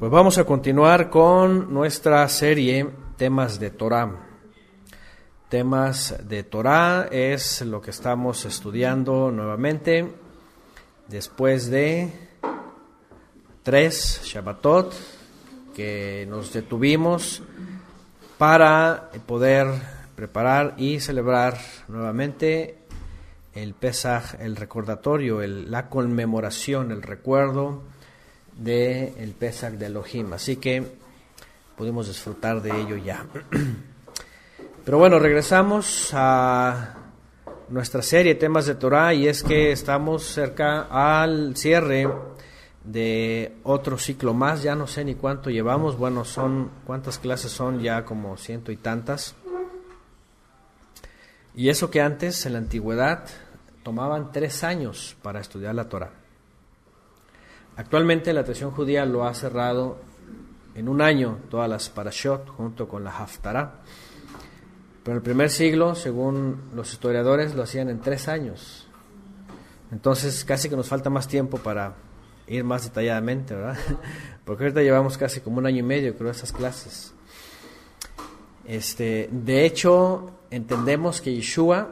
Pues vamos a continuar con nuestra serie Temas de Torá. Temas de Torá es lo que estamos estudiando nuevamente después de 3 Shabbatot que nos detuvimos para poder preparar y celebrar nuevamente el Pesaj, el recordatorio, la conmemoración, el recuerdo del Pesaj de Elohim. Así que pudimos disfrutar de ello ya. Pero bueno, regresamos a nuestra serie Temas de Torá, y es que estamos cerca al cierre de otro ciclo más. Ya no sé ni cuánto llevamos. Bueno, ¿cuántas clases son? Ya como 100 y tantas. Y eso que antes, en la antigüedad, tomaban 3 años para estudiar la Torá. Actualmente la tradición judía lo ha cerrado en 1 año, todas las parashot, junto con la Haftará. Pero en el primer siglo, según los historiadores, lo hacían en 3 años. Entonces casi que nos falta más tiempo para ir más detalladamente, ¿verdad? Porque ahorita llevamos casi como 1 año y medio, creo, esas clases. De hecho, entendemos que Yeshua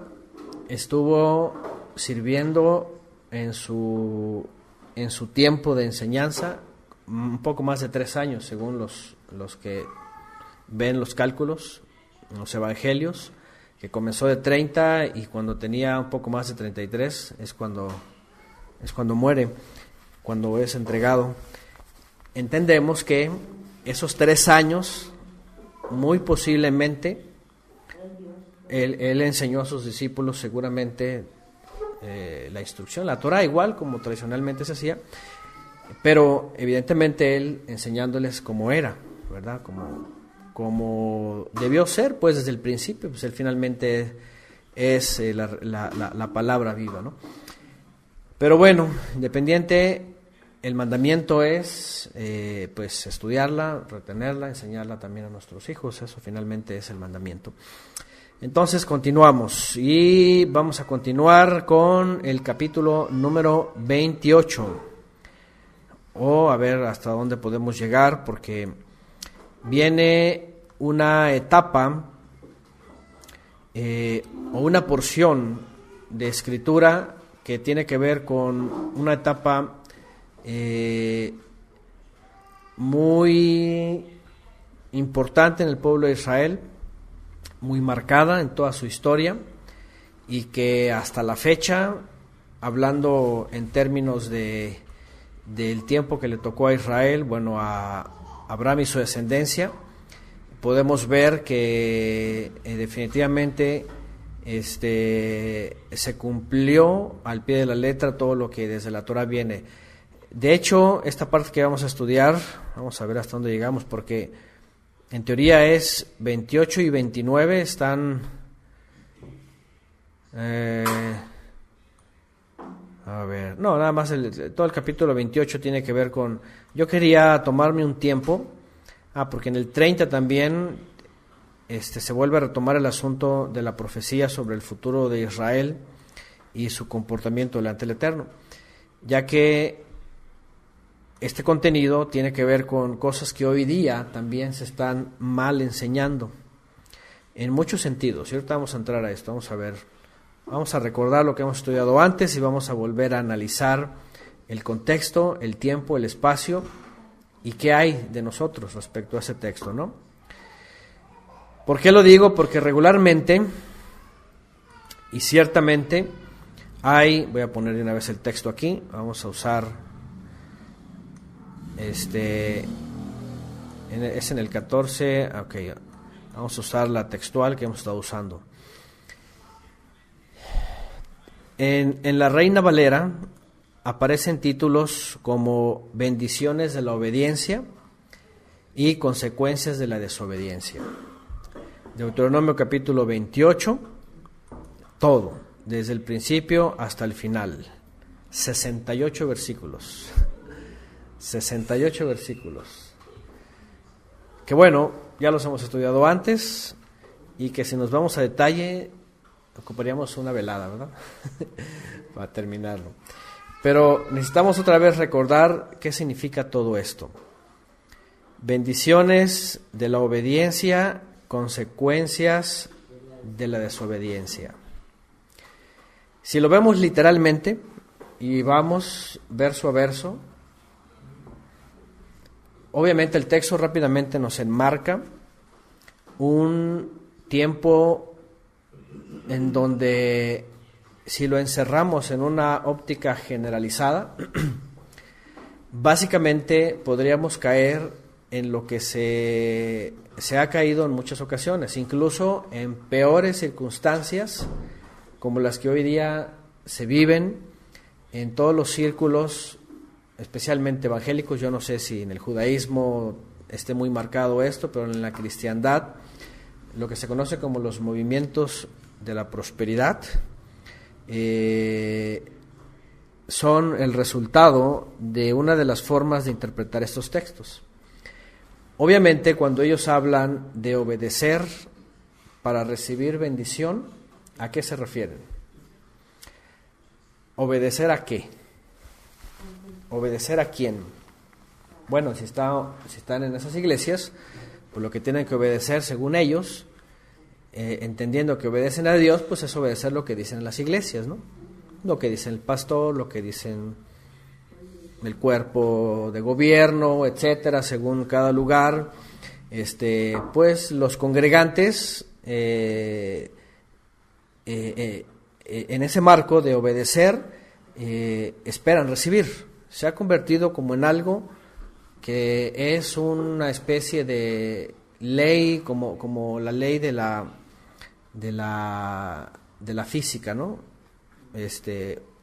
estuvo sirviendo en su tiempo de enseñanza un poco más de 3 años, según los que ven los cálculos, los evangelios, que comenzó de 30 y cuando tenía un poco más de 33 es cuando muere, cuando es entregado. Entendemos que esos 3 años, muy posiblemente, él enseñó a sus discípulos seguramente la instrucción, la Torah, igual como tradicionalmente se hacía, pero evidentemente él enseñándoles cómo era, ¿verdad? Como debió ser, pues desde el principio, pues él finalmente es la palabra viva, ¿no? Pero bueno, independiente, el mandamiento es pues estudiarla, retenerla, enseñarla también a nuestros hijos. Eso finalmente es el mandamiento. Entonces continuamos y vamos a continuar con el capítulo número 28, o a ver hasta dónde podemos llegar, porque viene una etapa o una porción de escritura que tiene que ver con una etapa muy importante en el pueblo de Israel, muy marcada en toda su historia, y que hasta la fecha, hablando en términos del tiempo que le tocó a Israel, bueno, a Abraham y su descendencia, podemos ver que definitivamente se cumplió al pie de la letra todo lo que desde la Torah viene. De hecho, esta parte que vamos a estudiar, vamos a ver hasta dónde llegamos, porque en teoría es 28 y 29 están... a ver, no, nada más todo el capítulo 28 tiene que ver con... Yo quería tomarme un tiempo, porque en el 30 también se vuelve a retomar el asunto de la profecía sobre el futuro de Israel y su comportamiento delante del Eterno, ya que este contenido tiene que ver con cosas que hoy día también se están mal enseñando, en muchos sentidos. Y ahorita vamos a entrar a esto, vamos a recordar lo que hemos estudiado antes y vamos a volver a analizar el contexto, el tiempo, el espacio y qué hay de nosotros respecto a ese texto, ¿no? ¿Por qué lo digo? Porque regularmente y ciertamente voy a poner de una vez el texto aquí, vamos a usar es en el 14, ok, vamos a usar la textual que hemos estado usando. En la Reina Valera aparecen títulos como bendiciones de la obediencia y consecuencias de la desobediencia. Deuteronomio capítulo 28, todo, desde el principio hasta el final, 68 versículos. 68 versículos. Que bueno, ya los hemos estudiado antes y que si nos vamos a detalle ocuparíamos una velada, ¿verdad? Para terminarlo. Pero necesitamos otra vez recordar qué significa todo esto. Bendiciones de la obediencia, consecuencias de la desobediencia. Si lo vemos literalmente y vamos verso a verso, obviamente el texto rápidamente nos enmarca un tiempo en donde, si lo encerramos en una óptica generalizada, básicamente podríamos caer en lo que se ha caído en muchas ocasiones, incluso en peores circunstancias como las que hoy día se viven en todos los círculos, especialmente evangélicos. Yo no sé si en el judaísmo esté muy marcado esto, pero en la cristiandad, lo que se conoce como los movimientos de la prosperidad, son el resultado de una de las formas de interpretar estos textos. Obviamente, cuando ellos hablan de obedecer para recibir bendición, ¿a qué se refieren? ¿Obedecer a qué? ¿Obedecer a quién? Bueno, si están en esas iglesias, pues lo que tienen que obedecer según ellos, entendiendo que obedecen a Dios, pues es obedecer lo que dicen las iglesias, ¿no? Lo que dice el pastor, lo que dicen el cuerpo de gobierno, etcétera, según cada lugar. Pues los congregantes, en ese marco de obedecer, esperan recibir. Se ha convertido como en algo que es una especie de ley, como la ley de la física, ¿no?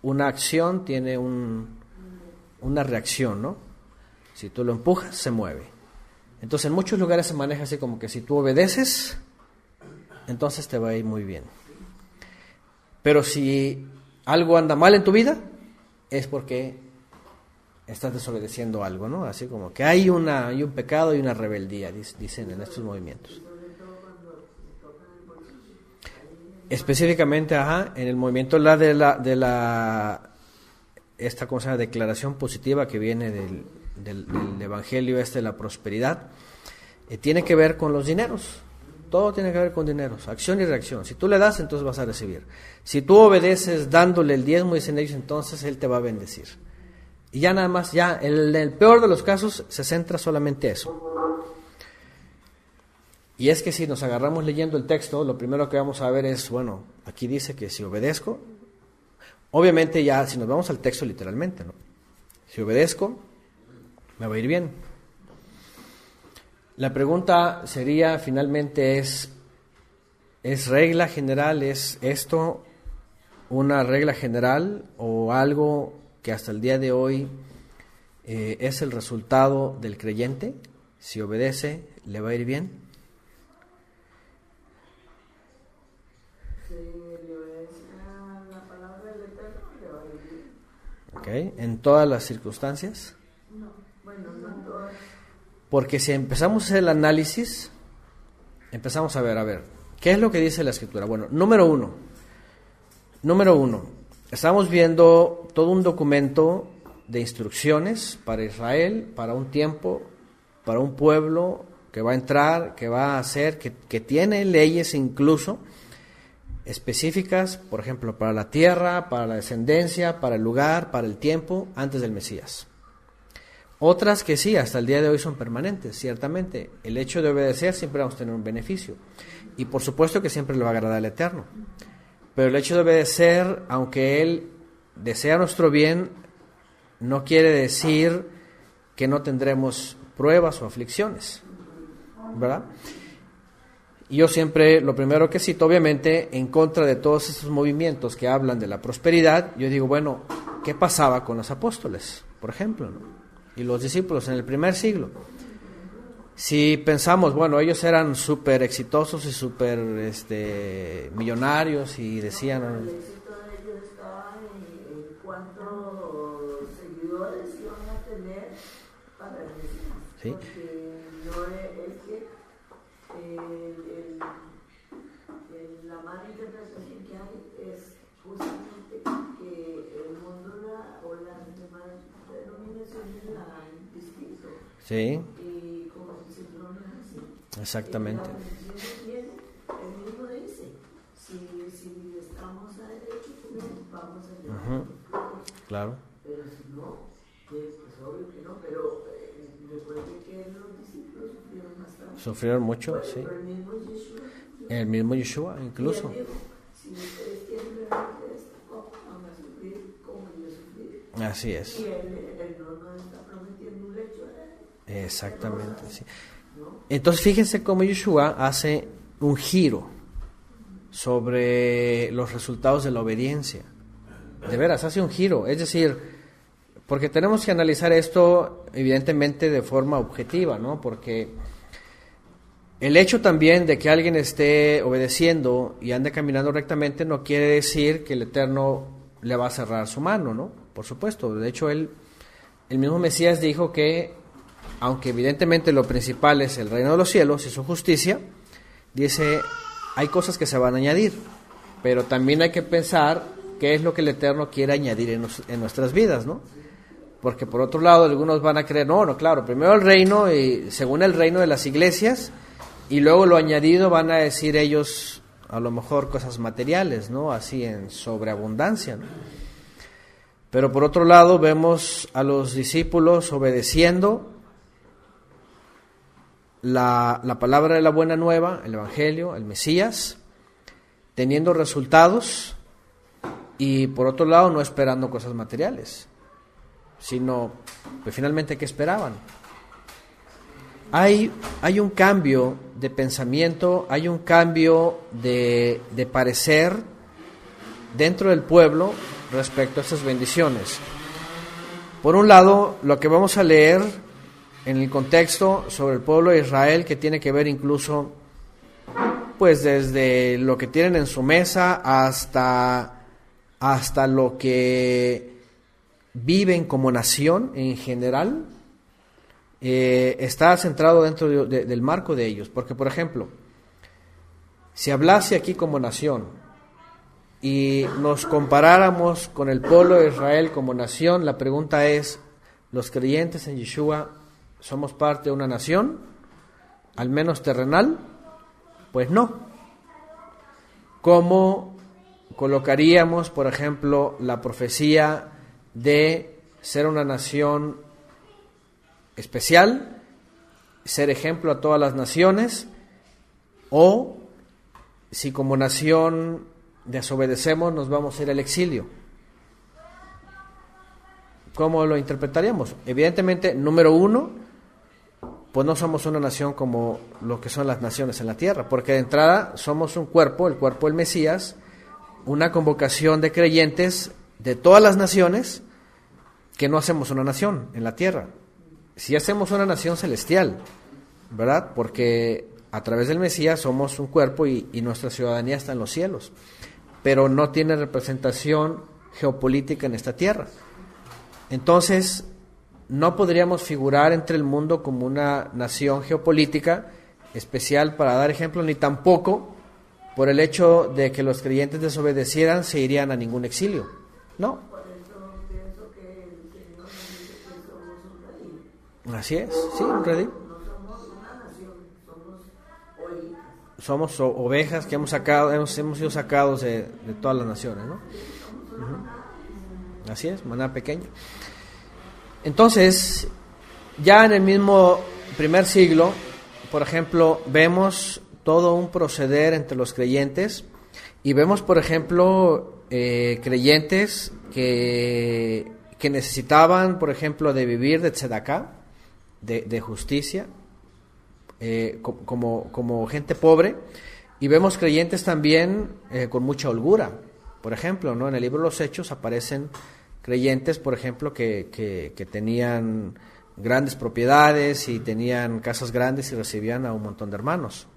Una acción tiene una reacción, ¿no? Si tú lo empujas, se mueve. Entonces, en muchos lugares se maneja así como que si tú obedeces, entonces te va a ir muy bien. Pero si algo anda mal en tu vida, es porque estás desobedeciendo algo, ¿no? Así como que hay un pecado y una rebeldía, dicen en estos movimientos. Específicamente, en el movimiento esta cosa, declaración positiva que viene del evangelio de la prosperidad, tiene que ver con los dineros. Todo tiene que ver con dineros, acción y reacción. Si tú le das, entonces vas a recibir. Si tú obedeces dándole el diezmo, dicen ellos, entonces Él te va a bendecir. Y ya nada más, en el peor de los casos, se centra solamente eso. Y es que si nos agarramos leyendo el texto, lo primero que vamos a ver es, bueno, aquí dice que si obedezco, obviamente ya, si nos vamos al texto literalmente, ¿no? Si obedezco, me va a ir bien. La pregunta sería, finalmente, ¿es regla general? ¿Es esto una regla general o algo que hasta el día de hoy es el resultado del creyente? Si obedece, ¿le va a ir bien? Okay. ¿En todas las circunstancias? No, bueno, no en todas. Porque si empezamos a hacer el análisis, empezamos a ver, ¿qué es lo que dice la Escritura? Bueno, número uno, estamos viendo todo un documento de instrucciones para Israel, para un tiempo, para un pueblo que va a entrar, que va a hacer, que tiene leyes incluso específicas, por ejemplo, para la tierra, para la descendencia, para el lugar, para el tiempo, antes del Mesías. Otras que sí, hasta el día de hoy son permanentes, ciertamente. El hecho de obedecer siempre vamos a tener un beneficio. Y por supuesto que siempre le va a agradar al Eterno. Pero el hecho de obedecer, aunque Él desea nuestro bien, no quiere decir que no tendremos pruebas o aflicciones, ¿verdad? Y yo siempre, lo primero que cito, obviamente, en contra de todos estos movimientos que hablan de la prosperidad, yo digo, bueno, ¿qué pasaba con los apóstoles, por ejemplo, ¿no? Y los discípulos en el primer siglo? Si pensamos, bueno, ellos eran súper exitosos y súper millonarios y decían... El éxito de ellos estaba en cuántos seguidores iban a tener para el Mesías. ¿Sí? Porque no es que la mala interpretación que hay es justamente que el mundo o las demás denominaciones la han distinto. Sí. Y como Exactamente. El mismo dice, si estamos a derecho, vamos a llevar. Claro. Pero si no, pues obvio que no, pero recuerden que los discípulos sufrieron bastante. Sufrieron mucho, Bueno, sí. El mismo Yeshua, Yeshua, incluso. dijo, si ustedes quieren realmente esta copa, van a sufrir como yo sufrí. Así es. Y él no nos está prometiendo un lecho a él. Exactamente, sí. Entonces fíjense cómo Yeshua hace un giro sobre los resultados de la obediencia. De veras, hace un giro. Es decir, porque tenemos que analizar esto evidentemente de forma objetiva, ¿no? Porque el hecho también de que alguien esté obedeciendo y ande caminando rectamente no quiere decir que el Eterno le va a cerrar su mano, ¿no? Por supuesto. De hecho, el mismo Mesías dijo que, aunque evidentemente lo principal es el reino de los cielos y su justicia, dice, hay cosas que se van a añadir, pero también hay que pensar qué es lo que el Eterno quiere añadir en nuestras vidas, ¿no? Porque por otro lado, algunos van a creer, no, claro, primero el reino, y según el reino de las iglesias, y luego lo añadido van a decir ellos, a lo mejor cosas materiales, ¿no? Así en sobreabundancia, ¿no? Pero por otro lado, vemos a los discípulos obedeciendo la palabra de la buena nueva, el Evangelio, el Mesías, teniendo resultados, y por otro lado no esperando cosas materiales, sino pues finalmente ¿qué esperaban? Hay un cambio de pensamiento, hay un cambio de parecer dentro del pueblo respecto a estas bendiciones. Por un lado, lo que vamos a leer en el contexto sobre el pueblo de Israel, que tiene que ver incluso pues desde lo que tienen en su mesa hasta lo que viven como nación en general, está centrado dentro del marco de ellos. Porque, por ejemplo, si hablase aquí como nación y nos comparáramos con el pueblo de Israel como nación, la pregunta es, ¿los creyentes en Yeshua somos parte de una nación, al menos terrenal? Pues no. ¿Cómo colocaríamos, por ejemplo, la profecía de ser una nación especial, ser ejemplo a todas las naciones, o si como nación desobedecemos nos vamos a ir al exilio? ¿Cómo lo interpretaríamos? Evidentemente, número uno, pues no somos una nación como lo que son las naciones en la tierra, porque de entrada somos un cuerpo, el cuerpo del Mesías, una convocación de creyentes de todas las naciones, que no hacemos una nación en la tierra. Sí hacemos una nación celestial, ¿verdad? Porque a través del Mesías somos un cuerpo y nuestra ciudadanía está en los cielos, pero no tiene representación geopolítica en esta tierra. Entonces, no podríamos figurar entre el mundo como una nación geopolítica especial para dar ejemplo, ni tampoco por el hecho de que los creyentes desobedecieran se irían a ningún exilio. No. Por eso pienso que el Señor nos dice que somos un redil. Así es, sí, un redil. No somos una nación, somos ovejas. Somos ovejas que hemos sido sacados de todas las naciones, ¿no? Así es, maná pequeño. Entonces, ya en el mismo primer siglo, por ejemplo, vemos todo un proceder entre los creyentes, y vemos, por ejemplo, creyentes que necesitaban, por ejemplo, de vivir de tzedaká, de justicia, como gente pobre, y vemos creyentes también con mucha holgura. Por ejemplo, ¿no? En el libro de los Hechos aparecen creyentes, por ejemplo, que tenían grandes propiedades y tenían casas grandes y recibían a un montón de hermanos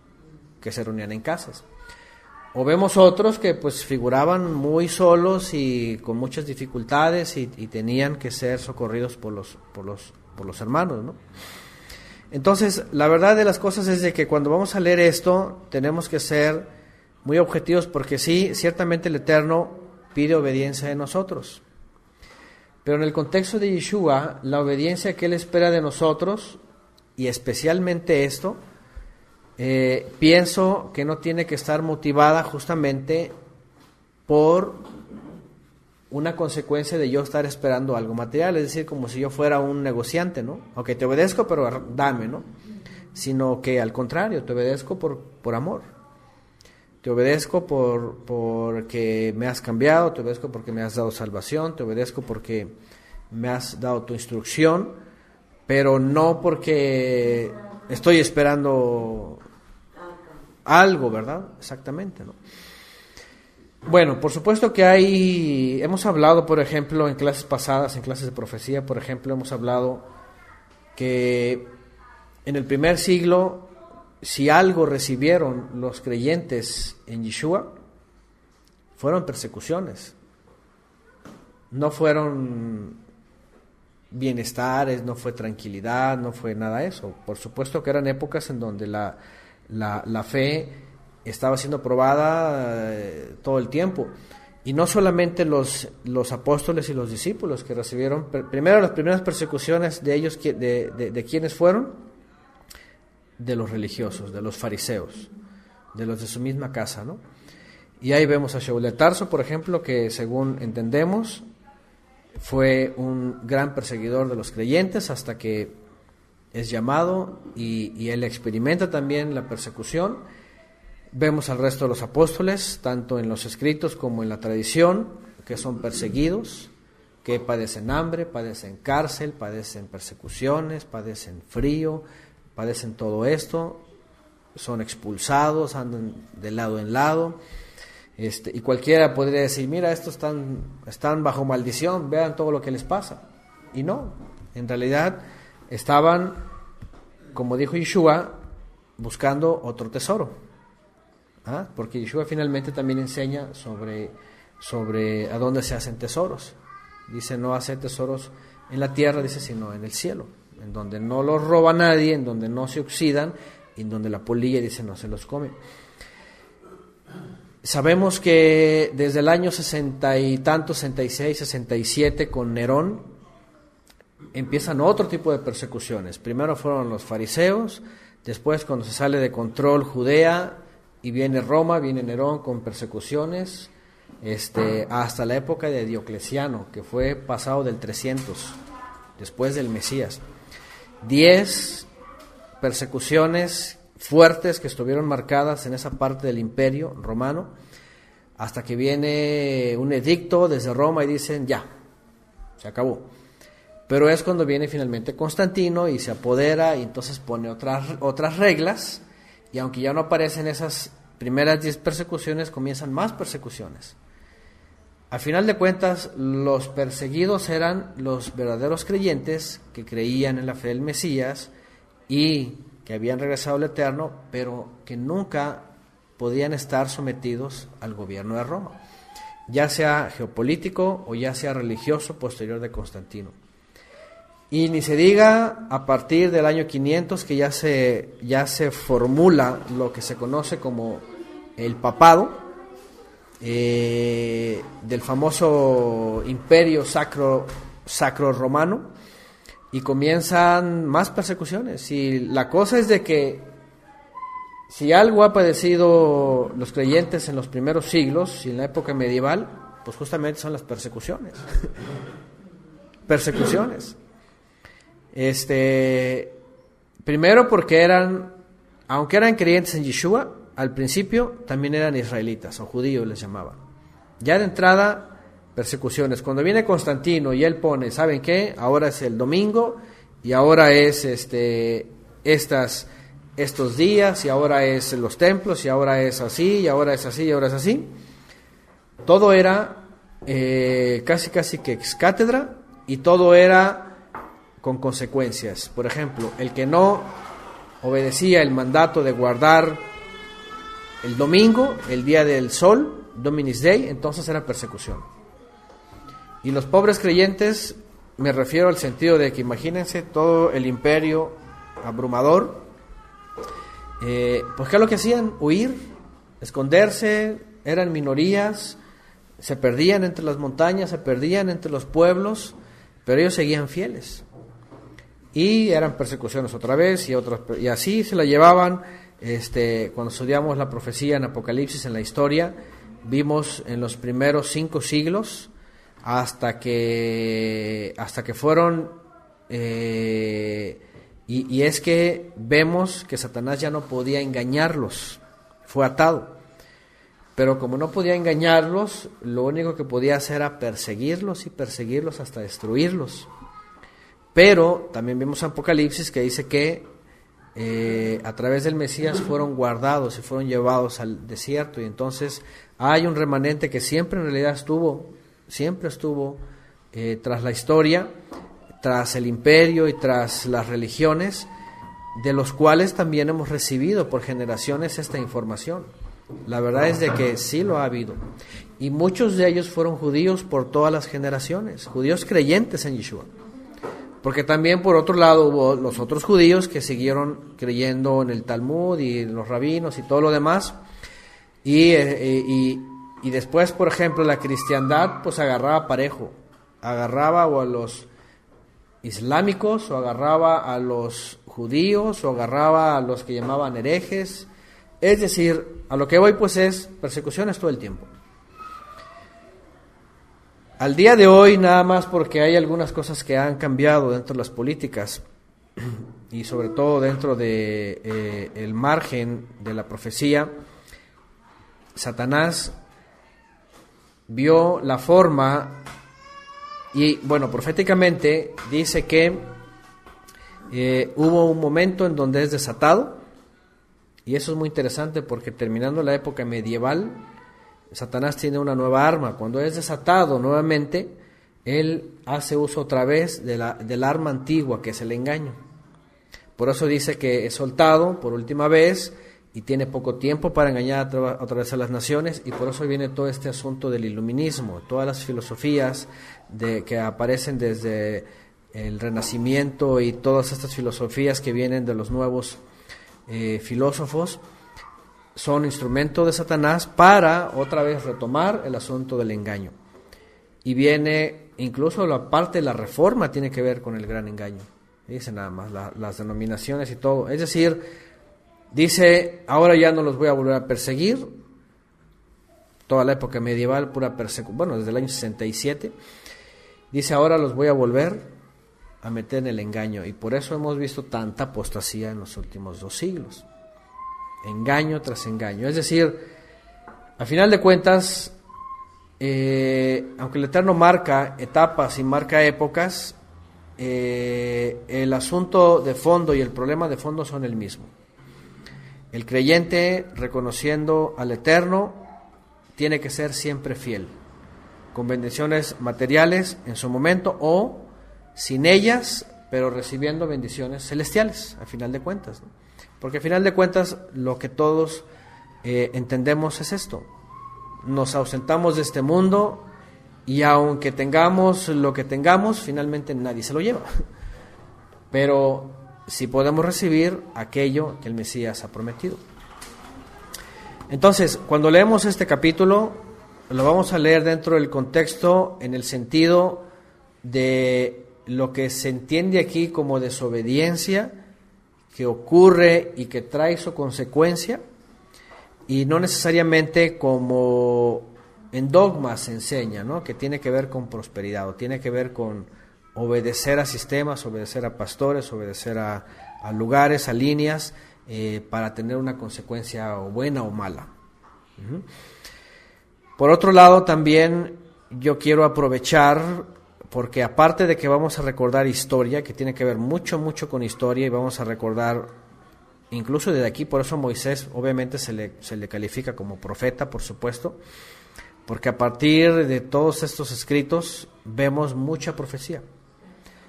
que se reunían en casas. O vemos otros que pues figuraban muy solos y con muchas dificultades y tenían que ser socorridos por los hermanos, ¿no? Entonces, la verdad de las cosas es de que cuando vamos a leer esto tenemos que ser muy objetivos, porque sí, ciertamente el Eterno pide obediencia de nosotros. Pero en el contexto de Yeshua, la obediencia que Él espera de nosotros, y especialmente esto, pienso que no tiene que estar motivada justamente por una consecuencia de yo estar esperando algo material, es decir, como si yo fuera un negociante, ¿no? Ok, te obedezco, pero dame, ¿no? Sino que al contrario, te obedezco por amor. Te obedezco porque me has cambiado, te obedezco porque me has dado salvación, te obedezco porque me has dado tu instrucción, pero no porque estoy esperando algo, ¿verdad? Exactamente, ¿no? Bueno, por supuesto que hemos hablado, por ejemplo, en clases pasadas, en clases de profecía, por ejemplo, hemos hablado que en el primer siglo, si algo recibieron los creyentes en Yeshua, fueron persecuciones. No fueron bienestares, no fue tranquilidad, no fue nada de eso. Por supuesto que eran épocas en donde la fe estaba siendo probada todo el tiempo. Y no solamente los apóstoles y los discípulos que recibieron, primero las primeras persecuciones de ellos, de quienes fueron, de los religiosos, de los fariseos, de los de su misma casa, ¿no? Y ahí vemos a Shaul de Tarso, por ejemplo, que según entendemos fue un gran perseguidor de los creyentes hasta que es llamado y él experimenta también la persecución. Vemos al resto de los apóstoles, tanto en los escritos como en la tradición, que son perseguidos, que padecen hambre, padecen cárcel, padecen persecuciones, padecen frío, padecen todo esto, son expulsados, andan de lado en lado, y cualquiera podría decir, mira, estos están bajo maldición, vean todo lo que les pasa. Y no, en realidad estaban, como dijo Yeshua, buscando otro tesoro. Porque Yeshua finalmente también enseña sobre a dónde se hacen tesoros. Dice, no hacer tesoros en la tierra, dice, sino en el cielo, en donde no los roba nadie, en donde no se oxidan, y en donde la polilla, dice, no se los come. Sabemos que desde el año 60 y tanto, 66, 67, con Nerón, empiezan otro tipo de persecuciones. Primero fueron los fariseos, después cuando se sale de control Judea, y viene Roma, viene Nerón con persecuciones, hasta la época de Diocleciano, que fue pasado del 300, después del Mesías. 10 persecuciones fuertes que estuvieron marcadas en esa parte del imperio romano, hasta que viene un edicto desde Roma y dicen, ya, se acabó. Pero es cuando viene finalmente Constantino y se apodera y entonces pone otras reglas, y aunque ya no aparecen esas primeras 10 persecuciones, comienzan más persecuciones. Al final de cuentas, los perseguidos eran los verdaderos creyentes que creían en la fe del Mesías y que habían regresado al Eterno, pero que nunca podían estar sometidos al gobierno de Roma, ya sea geopolítico o ya sea religioso posterior de Constantino. Y ni se diga a partir del año 500 que ya se formula lo que se conoce como el papado, del famoso imperio sacro romano, y comienzan más persecuciones. Y la cosa es de que si algo ha padecido los creyentes en los primeros siglos y en la época medieval, pues justamente son las persecuciones. Persecuciones. Primero porque aunque eran creyentes en Yeshua, al principio también eran israelitas o judíos les llamaban. Ya de entrada, persecuciones. Cuando viene Constantino y él pone, ¿saben qué? Ahora es el domingo y ahora es estos días, y ahora es los templos, y ahora es así, y ahora es así, y ahora es así. Todo era casi que ex cátedra, y todo era con consecuencias. Por ejemplo, el que no obedecía el mandato de guardar el domingo, el día del sol, Dominis Day, entonces era persecución. Y los pobres creyentes, me refiero al sentido de que imagínense todo el imperio abrumador, pues ¿qué es lo que hacían? Huir, esconderse, eran minorías, se perdían entre las montañas, se perdían entre los pueblos, pero ellos seguían fieles. Y eran persecuciones otra vez y otras, y así se la llevaban Cuando estudiamos la profecía en Apocalipsis, en la historia, vimos en los primeros 5 siglos hasta que fueron y es que vemos que Satanás ya no podía engañarlos, fue atado, pero como no podía engañarlos, lo único que podía hacer era perseguirlos y perseguirlos hasta destruirlos. Pero también vimos en Apocalipsis que dice que a través del Mesías fueron guardados y fueron llevados al desierto, y entonces hay un remanente que siempre en realidad siempre estuvo tras la historia, tras el imperio y tras las religiones, de los cuales también hemos recibido por generaciones esta información. La verdad es de que sí lo ha habido, y muchos de ellos fueron judíos por todas las generaciones, judíos creyentes en Yeshua. Porque también por otro lado hubo los otros judíos que siguieron creyendo en el Talmud y en los rabinos y todo lo demás, y después, por ejemplo, la cristiandad pues agarraba parejo, agarraba o a los islámicos, o agarraba a los judíos, o agarraba a los que llamaban herejes. Es decir, a lo que voy pues es persecuciones todo el tiempo. Al día de hoy, nada más porque hay algunas cosas que han cambiado dentro de las políticas y sobre todo dentro de el margen de la profecía, Satanás vio la forma y, bueno, proféticamente dice que hubo un momento en donde es desatado, y eso es muy interesante porque terminando la época medieval, Satanás tiene una nueva arma. Cuando es desatado nuevamente, él hace uso otra vez del arma antigua, que es el engaño. Por eso dice que es soltado por última vez y tiene poco tiempo para engañar otra vez a las naciones, y por eso viene todo este asunto del iluminismo, todas las filosofías que aparecen desde el Renacimiento y todas estas filosofías que vienen de los nuevos filósofos. Son instrumento de Satanás para otra vez retomar el asunto del engaño. Y viene, incluso la parte de la reforma tiene que ver con el gran engaño. Dice nada más, las denominaciones y todo. Es decir, dice, ahora ya no los voy a volver a perseguir. Toda la época medieval, pura persecución, bueno, desde el año 67. Dice, ahora los voy a volver a meter en el engaño. Y por eso hemos visto tanta apostasía en los últimos 2 siglos. Engaño tras engaño. Es decir, a final de cuentas, aunque el Eterno marca etapas y marca épocas, el asunto de fondo y el problema de fondo son el mismo. El creyente, reconociendo al Eterno, tiene que ser siempre fiel, con bendiciones materiales en su momento o sin ellas, pero recibiendo bendiciones celestiales, a final de cuentas, ¿no? Porque a final de cuentas lo que todos entendemos es esto: nos ausentamos de este mundo y aunque tengamos lo que tengamos, finalmente nadie se lo lleva. Pero sí podemos recibir aquello que el Mesías ha prometido. Entonces, cuando leemos este capítulo, lo vamos a leer dentro del contexto, en el sentido de lo que se entiende aquí como desobediencia que ocurre y que trae su consecuencia, y no necesariamente como en dogmas se enseña, ¿no? Que tiene que ver con prosperidad, o tiene que ver con obedecer a sistemas, obedecer a pastores, obedecer a lugares, a líneas, para tener una consecuencia o buena o mala. Uh-huh. Por otro lado, también yo quiero aprovechar, porque aparte de que vamos a recordar historia, que tiene que ver mucho con historia, y vamos a recordar incluso desde aquí, por eso Moisés obviamente se le califica como profeta, por supuesto, porque a partir de todos estos escritos vemos mucha profecía.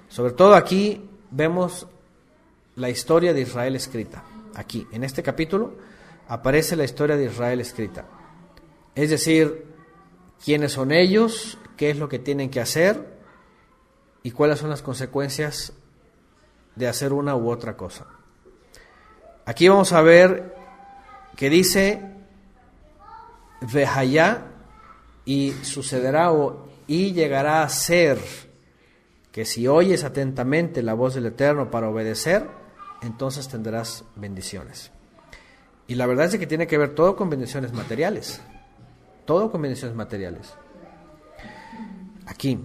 Sobre todo aquí vemos la historia de Israel escrita. Aquí, en este capítulo, aparece la historia de Israel escrita. Es decir, quiénes son ellos, qué es lo que tienen que hacer y cuáles son las consecuencias de hacer una u otra cosa. Aquí vamos a ver que dice Vehayá, y sucederá y llegará a ser que si oyes atentamente la voz del Eterno para obedecer, entonces tendrás bendiciones. Y la verdad es que tiene que ver todo con bendiciones materiales. Todo con bendiciones materiales. Aquí.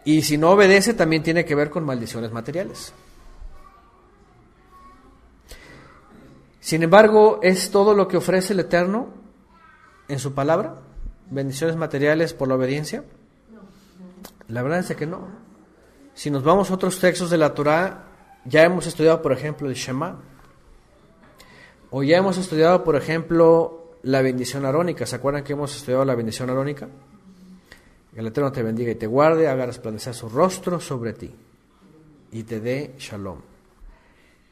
Y si no obedece, también tiene que ver con maldiciones materiales. Sin embargo, ¿es todo lo que ofrece el Eterno en su palabra? ¿Bendiciones materiales por la obediencia? La verdad es que no. Si nos vamos a otros textos de la Torá, ya hemos estudiado, por ejemplo, el Shema. O ya hemos estudiado, por ejemplo, la bendición arónica. ¿Se acuerdan que hemos estudiado la bendición arónica? El Eterno te bendiga y te guarde, haga resplandecer su rostro sobre ti y te dé shalom.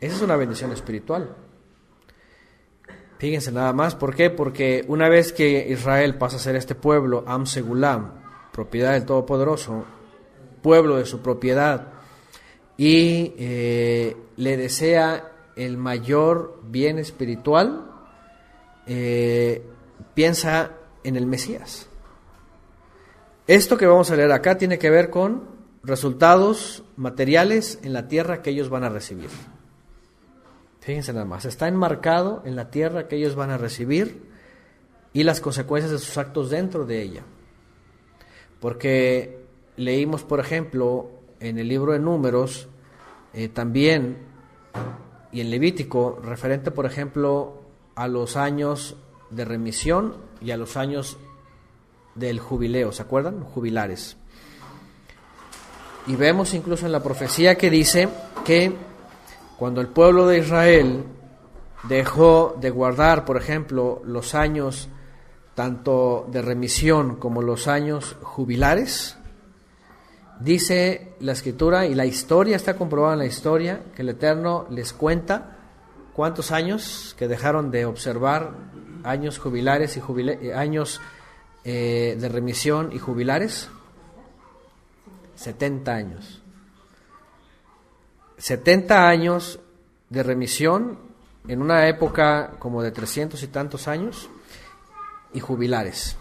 Esa es una bendición espiritual. Fíjense nada más, ¿por qué? Porque una vez que Israel pasa a ser este pueblo, Am Segulam, propiedad del Todopoderoso, pueblo de su propiedad, y le desea el mayor bien espiritual, piensa en el Mesías. Esto que vamos a leer acá tiene que ver con resultados materiales en la tierra que ellos van a recibir. Fíjense nada más, está enmarcado en la tierra que ellos van a recibir y las consecuencias de sus actos dentro de ella. Porque leímos, por ejemplo, en el libro de Números, también, y en Levítico, referente, por ejemplo, a los años de remisión y a los años del jubileo, ¿se acuerdan? Jubilares. Y vemos incluso en la profecía que dice que cuando el pueblo de Israel dejó de guardar, por ejemplo, los años tanto de remisión como los años jubilares, dice la Escritura, y la historia está comprobada en la historia, que el Eterno les cuenta cuántos años que dejaron de observar años jubilares y años de remisión y jubilares. 70 años. 70 años de remisión en una época como de 300 y tantos años y jubilares.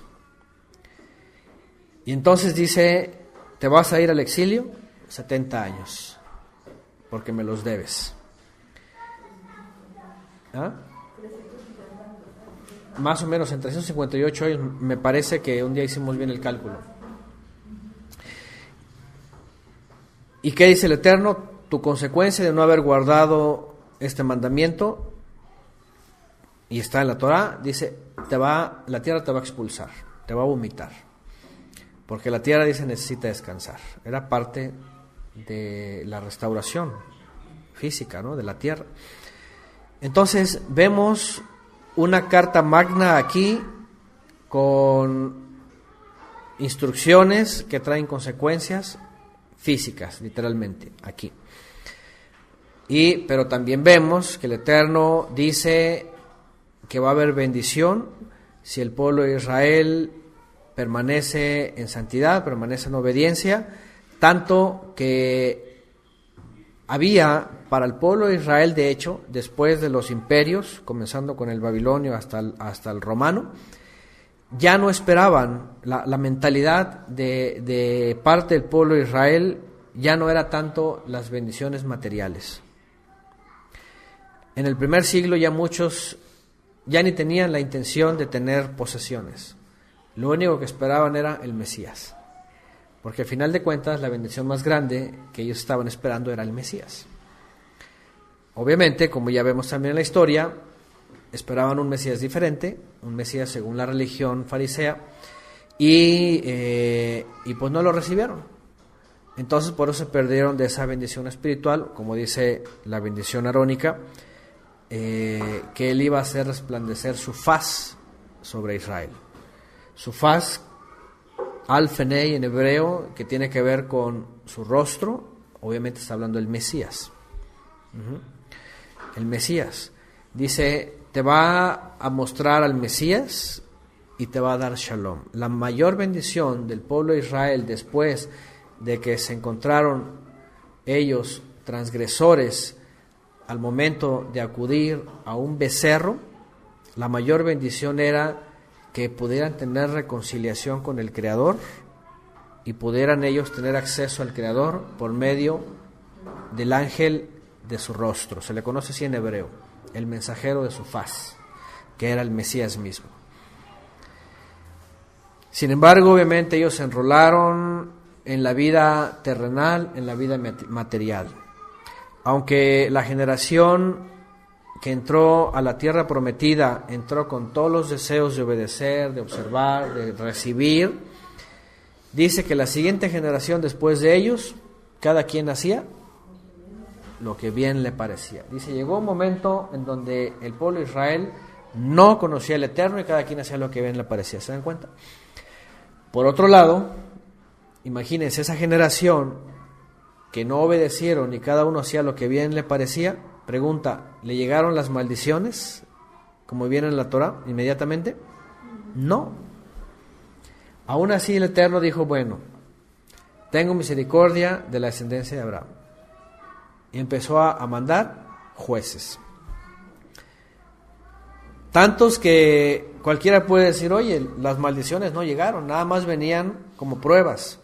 Y entonces dice, te vas a ir al exilio 70 años porque me los debes. ¿Ah? Más o menos en 358 años, me parece que un día hicimos bien el cálculo. ¿Y qué dice el Eterno? Tu consecuencia de no haber guardado este mandamiento, y está en la Torá, dice, la tierra te va a expulsar, te va a vomitar, porque la tierra, dice, necesita descansar. Era parte de la restauración física, ¿no?, de la tierra. Entonces vemos una carta magna aquí con instrucciones que traen consecuencias físicas, literalmente, aquí. Pero también vemos que el Eterno dice que va a haber bendición si el pueblo de Israel permanece en santidad, permanece en obediencia, tanto que había para el pueblo de Israel, de hecho, después de los imperios, comenzando con el babilonio hasta el romano, ya no esperaban, la mentalidad de parte del pueblo de Israel ya no era tanto las bendiciones materiales. En el primer siglo ya muchos ya ni tenían la intención de tener posesiones. Lo único que esperaban era el Mesías, porque al final de cuentas la bendición más grande que ellos estaban esperando era el Mesías. Obviamente, como ya vemos también en la historia, esperaban un Mesías diferente, un Mesías según la religión farisea, y pues no lo recibieron. Entonces por eso se perdieron de esa bendición espiritual, como dice la bendición arónica, que él iba a hacer resplandecer su faz sobre Israel. Su faz, al-fenei en hebreo, que tiene que ver con su rostro, obviamente está hablando del Mesías. El Mesías. Dice, te va a mostrar al Mesías y te va a dar shalom. La mayor bendición del pueblo de Israel después de que se encontraron ellos transgresores al momento de acudir a un becerro, la mayor bendición era que pudieran tener reconciliación con el Creador y pudieran ellos tener acceso al Creador por medio del ángel de su rostro. Se le conoce así en hebreo, el mensajero de su faz. que era el Mesías mismo. Sin embargo, obviamente ellos se enrolaron en la vida terrenal, en la vida material. Aunque la generación que entró a la tierra prometida entró con todos los deseos de obedecer, de observar, de recibir, dice que la siguiente generación después de ellos, cada quien hacía lo que bien le parecía. Dice, llegó un momento en donde el pueblo de Israel no conocía al Eterno y cada quien hacía lo que bien le parecía. ¿Se dan cuenta? Por otro lado, imagínense esa generación que no obedecieron y cada uno hacía lo que bien le parecía. Pregunta, ¿le llegaron las maldiciones como viene en la Torah inmediatamente? No. Aún así el Eterno dijo, bueno, tengo misericordia de la descendencia de Abraham. Y empezó a mandar jueces. Tantos que cualquiera puede decir, oye, las maldiciones no llegaron, nada más venían como pruebas.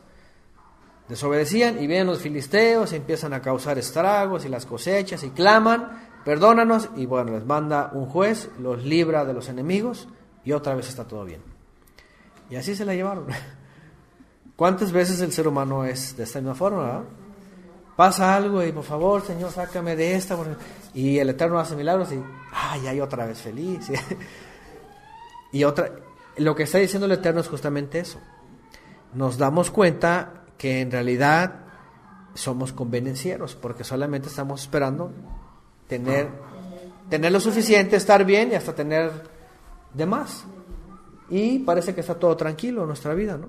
Desobedecían y vienen los filisteos y empiezan a causar estragos y las cosechas y claman, perdónanos, y bueno, les manda un juez, los libra de los enemigos y otra vez está todo bien. Y así se la llevaron. ¿Cuántas veces el ser humano es de esta misma forma, verdad? Pasa algo y por favor, Señor, sácame de esta, y el Eterno hace milagros y hay otra vez feliz. Y lo que está diciendo el Eterno es justamente eso. Nos damos cuenta que en realidad somos convenencieros, porque solamente estamos esperando tener lo suficiente, estar bien y hasta tener de más. Y parece que está todo tranquilo en nuestra vida, ¿no?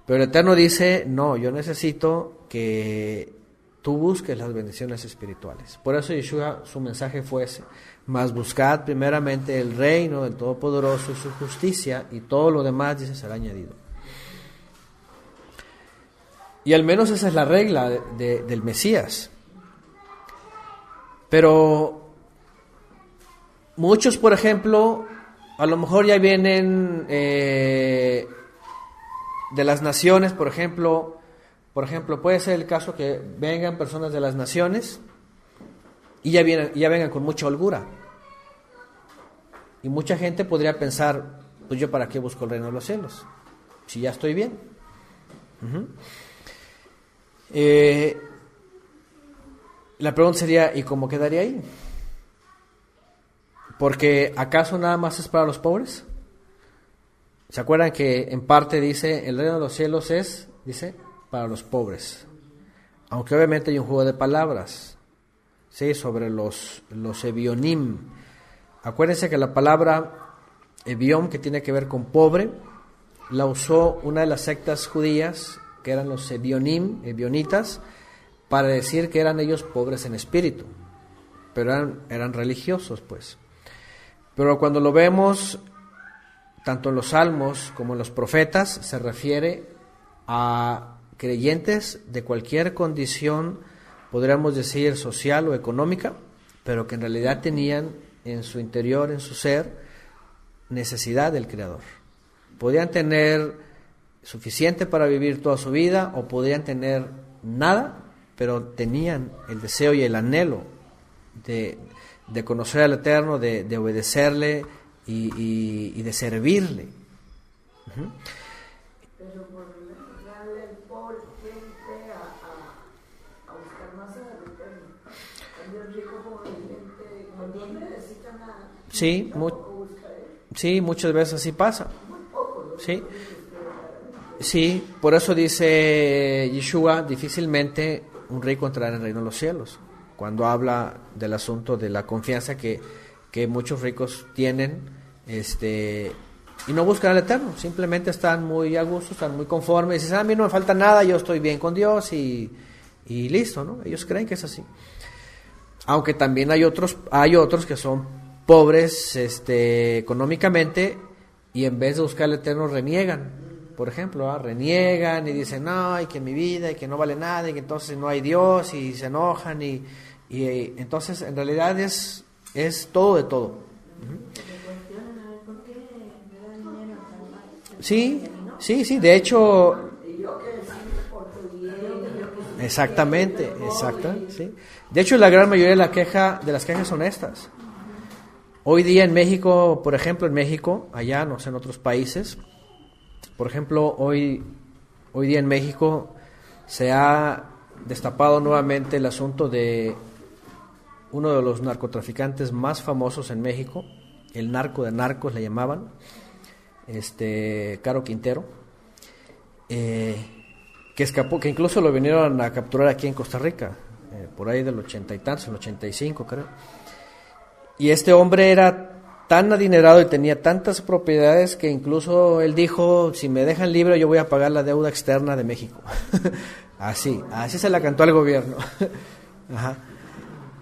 Pero el Eterno dice, no, yo necesito que tú busques las bendiciones espirituales. Por eso Yeshua, su mensaje fue ese: mas buscad primeramente el reino del Todopoderoso y su justicia, y todo lo demás, dice, será añadido. Y al menos esa es la regla del Mesías. Pero muchos, por ejemplo, a lo mejor ya vienen de las naciones, por ejemplo, puede ser el caso que vengan personas de las naciones y ya vengan con mucha holgura. Y mucha gente podría pensar, pues yo para qué busco el reino de los cielos, si ya estoy bien. La pregunta sería, ¿y cómo quedaría ahí? Porque ¿acaso nada más es para los pobres? ¿Se acuerdan que en parte dice, el reino de los cielos es, dice, para los pobres? Aunque obviamente hay un juego de palabras, ¿sí? Sobre los ebionim. Acuérdense que la palabra ebiom, que tiene que ver con pobre, la usó una de las sectas judías, que eran los ebionitas, para decir que eran ellos pobres en espíritu, pero eran religiosos, pues. Pero cuando lo vemos, tanto en los salmos como en los profetas, se refiere a creyentes de cualquier condición, podríamos decir social o económica, pero que en realidad tenían en su interior, en su ser, necesidad del Creador. Podían tener suficiente para vivir toda su vida, o podían tener nada, pero tenían el deseo y el anhelo de conocer al Eterno, de obedecerle y de servirle. Pero por darle el pobre gente a buscar más al Eterno. Cuando el rico pobremente no necesita nada. Sí, sí, muchas veces así pasa. Sí. Sí, por eso dice Yeshua, difícilmente un rico entrará en el reino de los cielos, cuando habla del asunto de la confianza que muchos ricos tienen, y no buscan al Eterno, simplemente están muy a gusto, están muy conformes, dicen, a mí no me falta nada, yo estoy bien con Dios y listo, ¿no? Ellos creen que es así. Aunque también hay otros que son pobres económicamente, y en vez de buscar al Eterno reniegan. Por ejemplo, reniegan y dicen, no, y que mi vida, y que no vale nada, y que entonces no hay Dios, y se enojan, y entonces en realidad es todo de todo. Sí, de hecho, exactamente, sí. De hecho, la gran mayoría de las quejas son estas. Hoy día en México, por ejemplo, allá, no sé, en otros países, por ejemplo, hoy día en México se ha destapado nuevamente el asunto de uno de los narcotraficantes más famosos en México, el narco de narcos le llamaban, Caro Quintero, que escapó, que incluso lo vinieron a capturar aquí en Costa Rica, por ahí del 80 y tantos, el 85 creo. Y este hombre era tan adinerado y tenía tantas propiedades que incluso él dijo, si me dejan libre yo voy a pagar la deuda externa de México. así se la cantó al gobierno. Ajá.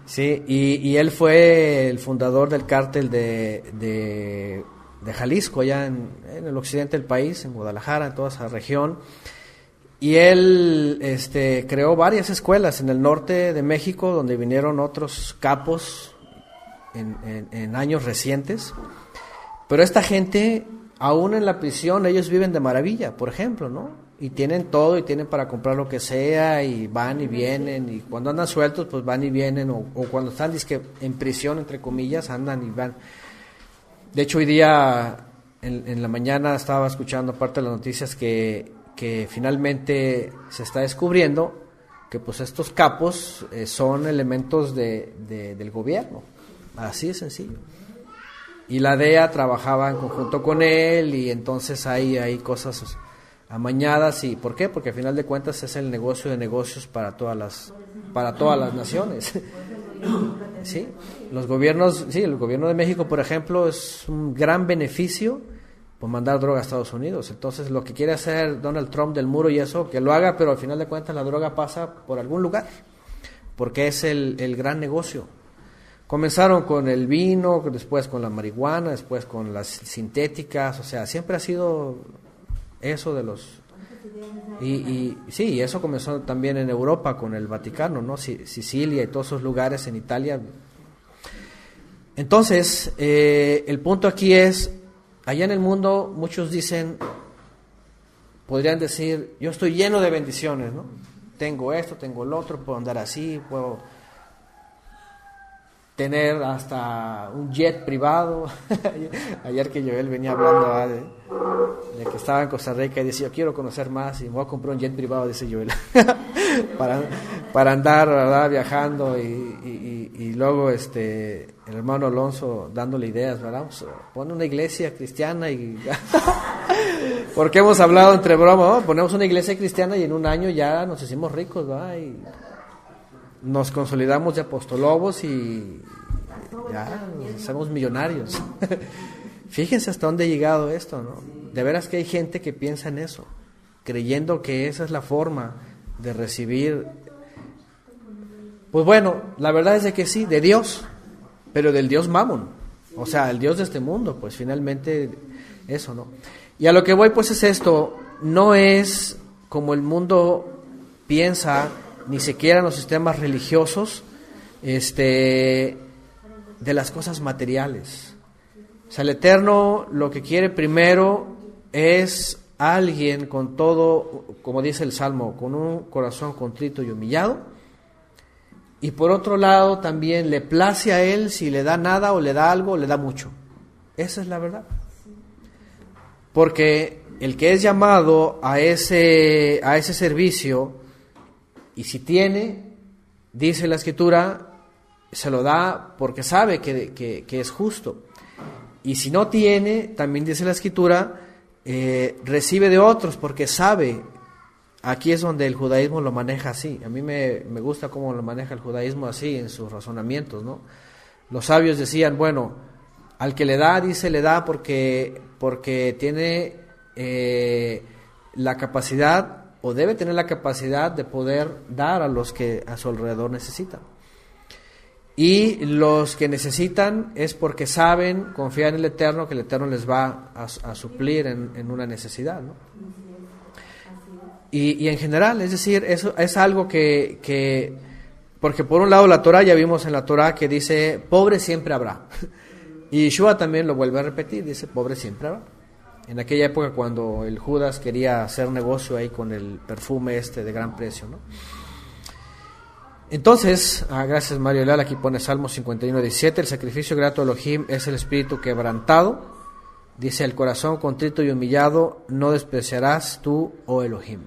Sí, y él fue el fundador del cártel de Jalisco, allá en el occidente del país, en Guadalajara, en toda esa región. Y él creó varias escuelas en el norte de México, donde vinieron otros capos en años recientes. Pero esta gente, aún en la prisión, ellos viven de maravilla, por ejemplo, ¿no? Y tienen todo, y tienen para comprar lo que sea, y van y vienen, y cuando andan sueltos, pues van y vienen, o cuando están dizque, en prisión, entre comillas, andan y van. De hecho, hoy día, en la mañana, estaba escuchando parte de las noticias que finalmente se está descubriendo que pues estos capos son elementos del gobierno, así de sencillo. Y la DEA trabajaba en conjunto con él, y entonces hay cosas amañadas. ¿Y por qué? Porque al final de cuentas es el negocio de negocios para todas las naciones. Sí, el gobierno de México, por ejemplo, es un gran beneficio por mandar droga a Estados Unidos. Entonces, lo que quiere hacer Donald Trump del muro y eso, que lo haga, pero al final de cuentas la droga pasa por algún lugar, porque es el gran negocio. Comenzaron con el vino, después con la marihuana, después con las sintéticas, o sea, siempre ha sido eso de los... Y sí, eso comenzó también en Europa con el Vaticano, ¿no? Sicilia y todos esos lugares en Italia. Entonces, el punto aquí es, allá en el mundo muchos podrían decir, yo estoy lleno de bendiciones, ¿no? Tengo esto, tengo el otro, puedo andar así, puedo tener hasta un jet privado. Ayer que Joel venía hablando de que estaba en Costa Rica y decía, yo quiero conocer más y me voy a comprar un jet privado, dice Joel, para andar, ¿verdad?, viajando, y luego el hermano Alonso dándole ideas, ¿verdad? Pues, pone una iglesia cristiana y porque hemos hablado entre broma, ¿no? Ponemos una iglesia cristiana y en un año ya nos hicimos ricos, ¿verdad? Y nos consolidamos de apostolobos y ya somos millonarios. Fíjense hasta dónde ha llegado esto, ¿no? De veras que hay gente que piensa en eso, creyendo que esa es la forma de recibir. Pues bueno, la verdad es de que sí, de Dios, pero del Dios Mamón, o sea, el Dios de este mundo, pues finalmente eso, ¿no? Y a lo que voy pues es esto, no es como el mundo piensa, ni siquiera en los sistemas religiosos, de las cosas materiales. O sea, el Eterno lo que quiere primero es alguien con todo, como dice el Salmo, con un corazón contrito y humillado. Y por otro lado también le place a Él si le da nada o le da algo o le da mucho. Esa es la verdad. Porque el que es llamado a ese servicio, y si tiene, dice la Escritura, se lo da porque sabe que es justo. Y si no tiene, también dice la Escritura, recibe de otros porque sabe. Aquí es donde el judaísmo lo maneja así. A mí me gusta cómo lo maneja el judaísmo así en sus razonamientos, ¿no? Los sabios decían, bueno, al que le da, dice, le da porque tiene la capacidad, o debe tener la capacidad de poder dar a los que a su alrededor necesitan. Y los que necesitan es porque saben, confían en el Eterno, que el Eterno les va a suplir en una necesidad, ¿no? Y en general, es decir, eso es algo que porque por un lado la Torah, ya vimos en la Torah que dice, pobre siempre habrá. Y Yeshua también lo vuelve a repetir, dice, pobre siempre habrá. En aquella época cuando el Judas quería hacer negocio ahí con el perfume de gran precio, ¿no? Entonces, gracias Mario Leal, aquí pone Salmo 51:17, el sacrificio grato a Elohim es el espíritu quebrantado, dice, el corazón contrito y humillado no despreciarás tú, oh Elohim.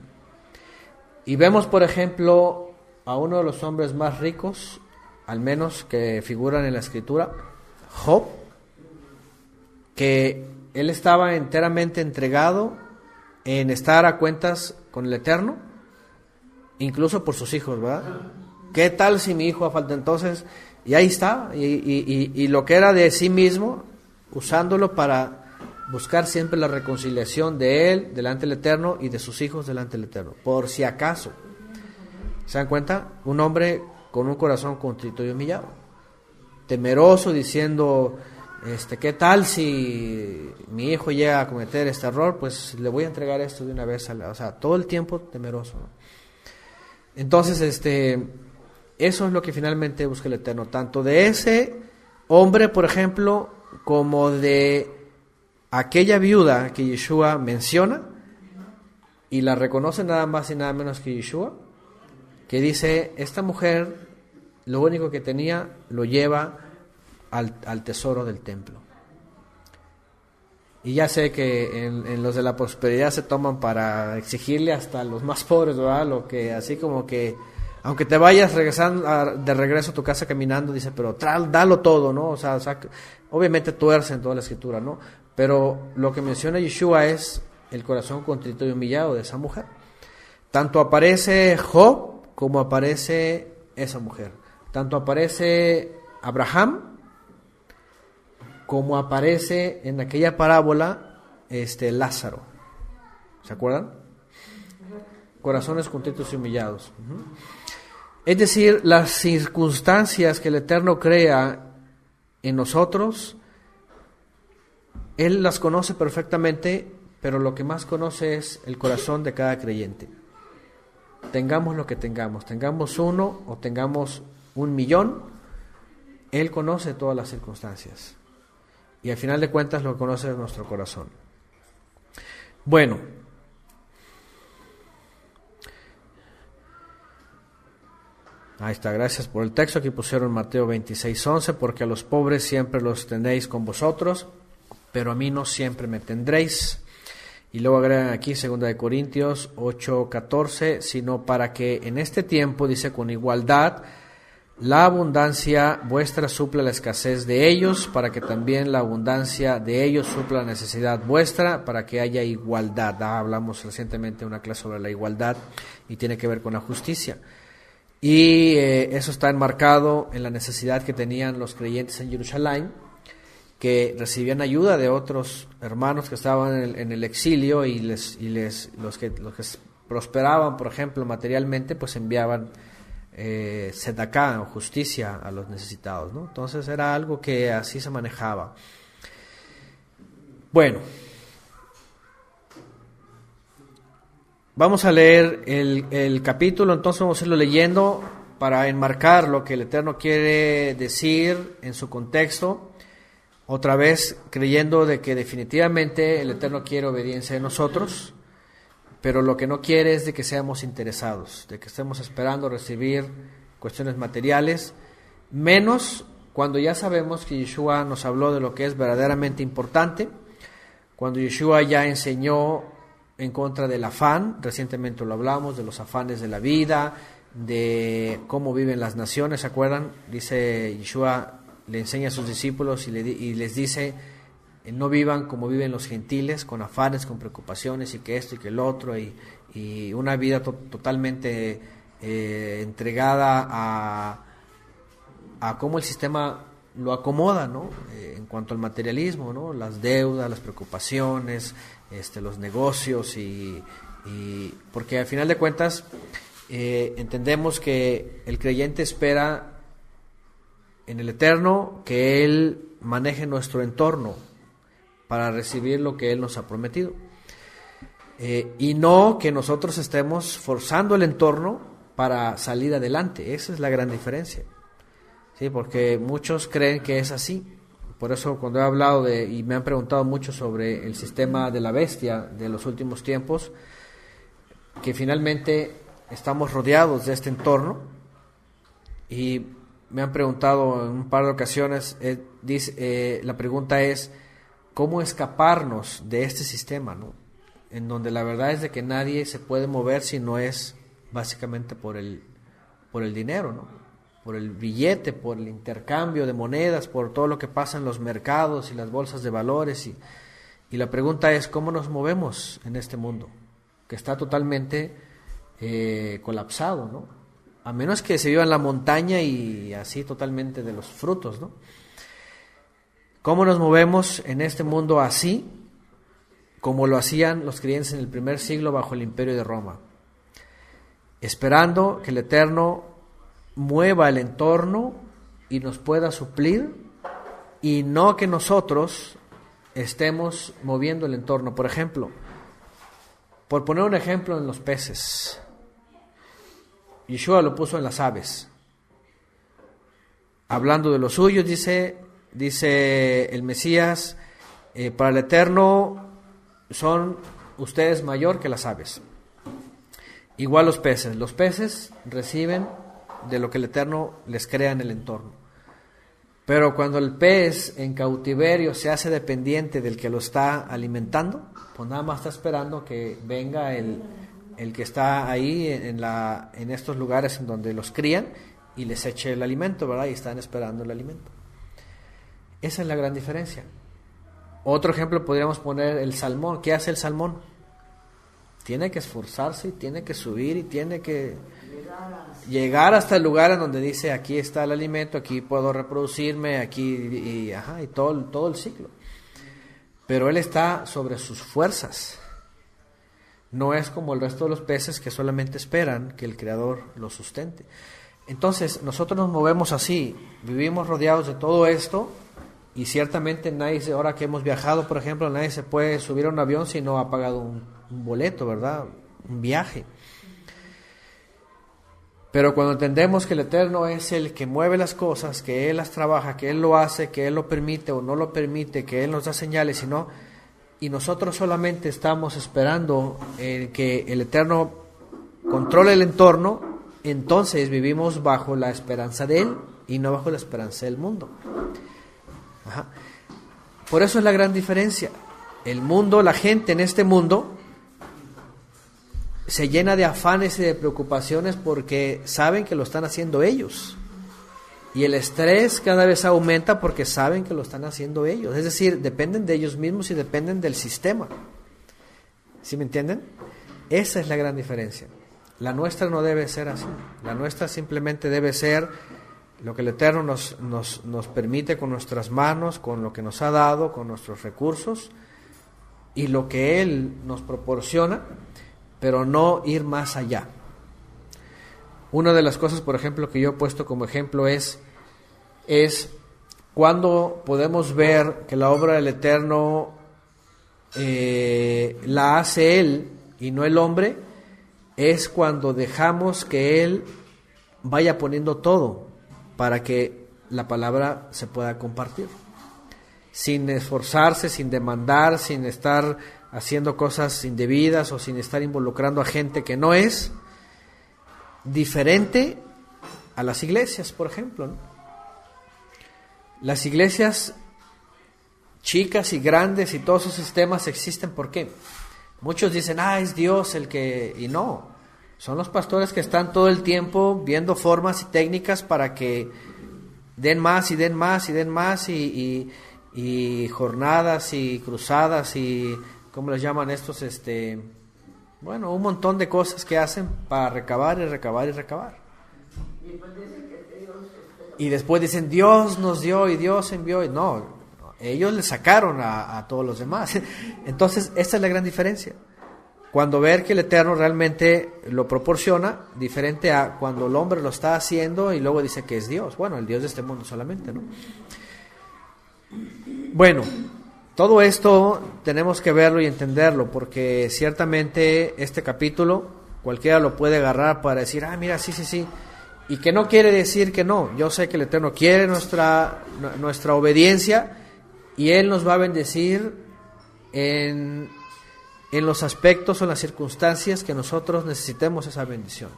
Y vemos, por ejemplo, a uno de los hombres más ricos, al menos que figuran en la escritura, Job, que él estaba enteramente entregado en estar a cuentas con el Eterno, incluso por sus hijos, ¿verdad? ¿Qué tal si mi hijo falta? Entonces, y ahí está, y lo que era de sí mismo, usándolo para buscar siempre la reconciliación de él delante del Eterno y de sus hijos delante del Eterno, por si acaso. ¿Se dan cuenta? Un hombre con un corazón contrito y humillado, temeroso, diciendo, ¿qué tal si mi hijo llega a cometer este error? Pues le voy a entregar esto de una vez, o sea, todo el tiempo temeroso, ¿no? Entonces, eso es lo que finalmente busca el Eterno, tanto de ese hombre, por ejemplo, como de aquella viuda que Yeshua menciona, y la reconoce nada más y nada menos que Yeshua, que dice, esta mujer, lo único que tenía, lo lleva al tesoro del templo. Y ya sé que en los de la prosperidad se toman para exigirle hasta a los más pobres, ¿verdad? Lo que, así como que, aunque te vayas de regreso a tu casa caminando, dice, pero dalo todo, ¿no? O sea, obviamente tuercen toda la escritura, ¿no? Pero lo que menciona Yeshua es el corazón contrito y humillado de esa mujer. Tanto aparece Job como aparece esa mujer. Tanto aparece Abraham como aparece en aquella parábola Lázaro. ¿Se acuerdan? Corazones contritos y humillados. Es decir, las circunstancias que el Eterno crea en nosotros, Él las conoce perfectamente, pero lo que más conoce es el corazón de cada creyente. Tengamos lo que tengamos uno o tengamos 1,000,000, Él conoce todas las circunstancias. Y al final de cuentas lo conoce nuestro corazón. Bueno, ahí está, gracias por el texto. Aquí pusieron Mateo 26:11, porque a los pobres siempre los tenéis con vosotros, pero a mí no siempre me tendréis. Y luego agregan aquí 2 Corintios 8:14, sino para que en este tiempo, dice, con igualdad, la abundancia vuestra supla la escasez de ellos, para que también la abundancia de ellos supla la necesidad vuestra, para que haya igualdad. Hablamos recientemente de una clase sobre la igualdad y tiene que ver con la justicia. Y eso está enmarcado en la necesidad que tenían los creyentes en Jerusalén, que recibían ayuda de otros hermanos que estaban en el exilio, y los que prosperaban, por ejemplo, materialmente, pues enviaban tzedakah o justicia a los necesitados, ¿no? Entonces era algo que así se manejaba. Bueno, vamos a leer el capítulo, entonces vamos a irlo leyendo para enmarcar lo que el Eterno quiere decir en su contexto, otra vez creyendo de que definitivamente el Eterno quiere obediencia de nosotros, pero lo que no quiere es de que seamos interesados, de que estemos esperando recibir cuestiones materiales, menos cuando ya sabemos que Yeshua nos habló de lo que es verdaderamente importante, cuando Yeshua ya enseñó en contra del afán. Recientemente lo hablamos, de los afanes de la vida, de cómo viven las naciones, ¿se acuerdan? Dice Yeshua, le enseña a sus discípulos y les dice, no vivan como viven los gentiles, con afanes, con preocupaciones, y que esto y que el otro, y una vida totalmente entregada a cómo el sistema lo acomoda, ¿no? En cuanto al materialismo, ¿no? Las deudas, las preocupaciones, los negocios, y porque al final de cuentas entendemos que el creyente espera en el Eterno que Él maneje nuestro entorno para recibir lo que Él nos ha prometido, y no que nosotros estemos forzando el entorno para salir adelante. Esa es la gran diferencia, ¿sí? Porque muchos creen que es así. Por eso cuando he hablado y me han preguntado mucho sobre el sistema de la bestia de los últimos tiempos, que finalmente estamos rodeados de este entorno, Y me han preguntado en un par de ocasiones, la pregunta es, ¿cómo escaparnos de este sistema, ¿no? En donde la verdad es de que nadie se puede mover si no es básicamente por el dinero, ¿no? Por el billete, por el intercambio de monedas, por todo lo que pasa en los mercados y las bolsas de valores. Y la pregunta es, ¿cómo nos movemos en este mundo que está totalmente colapsado, ¿no? A menos que se viva en la montaña y así totalmente de los frutos, ¿no? ¿Cómo nos movemos en este mundo así, como lo hacían los creyentes en el primer siglo bajo el Imperio de Roma? Esperando que el Eterno mueva el entorno y nos pueda suplir, y no que nosotros estemos moviendo el entorno. Por ejemplo, por poner un ejemplo en los peces, Yeshua lo puso en las aves. Hablando de los suyos, dice el Mesías, para el Eterno son ustedes mayor que las aves. Igual los peces reciben de lo que el Eterno les crea en el entorno. Pero cuando el pez en cautiverio se hace dependiente del que lo está alimentando, pues nada más está esperando que venga el que está ahí en estos lugares en donde los crían y les eche el alimento, ¿verdad? Y están esperando el alimento. Esa es la gran diferencia. Otro ejemplo podríamos poner el salmón. ¿Qué hace el salmón? Tiene que esforzarse, tiene que subir y tiene que llegar hasta el lugar en donde dice, aquí está el alimento, aquí puedo reproducirme, aquí y todo el ciclo. Pero él está sobre sus fuerzas. No es como el resto de los peces que solamente esperan que el Creador los sustente. Entonces, nosotros nos movemos así, vivimos rodeados de todo esto, y ciertamente ahora que hemos viajado, por ejemplo, nadie se puede subir a un avión si no ha pagado un boleto, ¿verdad? Un viaje. Pero cuando entendemos que el Eterno es el que mueve las cosas, que Él las trabaja, que Él lo hace, que Él lo permite o no lo permite, que Él nos da señales, y nosotros solamente estamos esperando que el Eterno controle el entorno, entonces vivimos bajo la esperanza de Él y no bajo la esperanza del mundo. Ajá. Por eso es la gran diferencia. El mundo, la gente en este mundo se llena de afanes y de preocupaciones porque saben que lo están haciendo ellos. Y el estrés cada vez aumenta porque saben que lo están haciendo ellos. Es decir, dependen de ellos mismos y dependen del sistema. ¿Sí me entienden? Esa es la gran diferencia. La nuestra no debe ser así. La nuestra simplemente debe ser lo que el Eterno nos permite con nuestras manos, con lo que nos ha dado, con nuestros recursos y lo que Él nos proporciona, pero no ir más allá. Una de las cosas, por ejemplo, que yo he puesto como ejemplo es cuando podemos ver que la obra del Eterno la hace Él y no el hombre, es cuando dejamos que Él vaya poniendo todo para que la palabra se pueda compartir, sin esforzarse, sin demandar, sin estar haciendo cosas indebidas o sin estar involucrando a gente que no es diferente a las iglesias, por ejemplo, ¿no? Las iglesias chicas y grandes y todos esos sistemas existen, ¿por qué? Muchos dicen, es Dios el que... Y no, son los pastores que están todo el tiempo viendo formas y técnicas para que den más y den más y den más y jornadas y cruzadas y... ¿Cómo les llaman estos? Bueno, un montón de cosas que hacen para recabar y recabar y recabar. Y después dicen, Dios nos dio y Dios envió. Y no, ellos le sacaron a todos los demás. Entonces, esta es la gran diferencia. Cuando ver que el Eterno realmente lo proporciona, diferente a cuando el hombre lo está haciendo y luego dice que es Dios. Bueno, el Dios de este mundo solamente, ¿no? Bueno, todo esto tenemos que verlo y entenderlo, porque ciertamente este capítulo cualquiera lo puede agarrar para decir, mira, sí, y que no quiere decir que no. Yo sé que el Eterno quiere nuestra obediencia y Él nos va a bendecir en los aspectos o en las circunstancias que nosotros necesitemos esa bendición.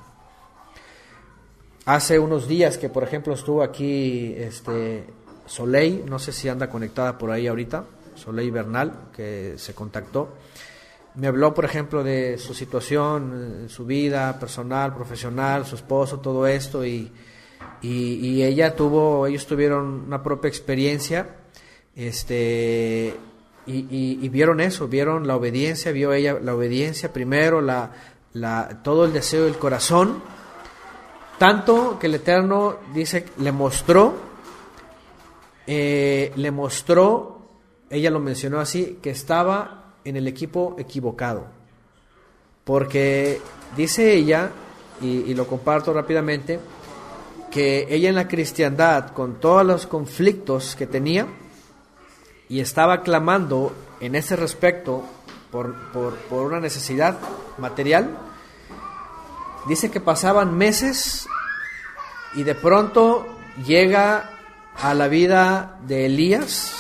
Hace unos días que, por ejemplo, estuvo aquí Soleil, no sé si anda conectada por ahí ahorita, Soleil Bernal, que se contactó. Me habló, por ejemplo, de su situación, su vida personal, profesional, su esposo, todo esto, y ellos tuvieron una propia experiencia, y vieron eso, vieron la obediencia, vio ella la obediencia primero, todo el deseo del corazón, tanto que el Eterno dice, le mostró, ella lo mencionó así, que estaba en el equipo equivocado, porque dice ella, y lo comparto rápidamente, que ella en la cristiandad, con todos los conflictos que tenía, y estaba clamando en ese respecto por una necesidad material, dice que pasaban meses y de pronto llega a la vida de Elías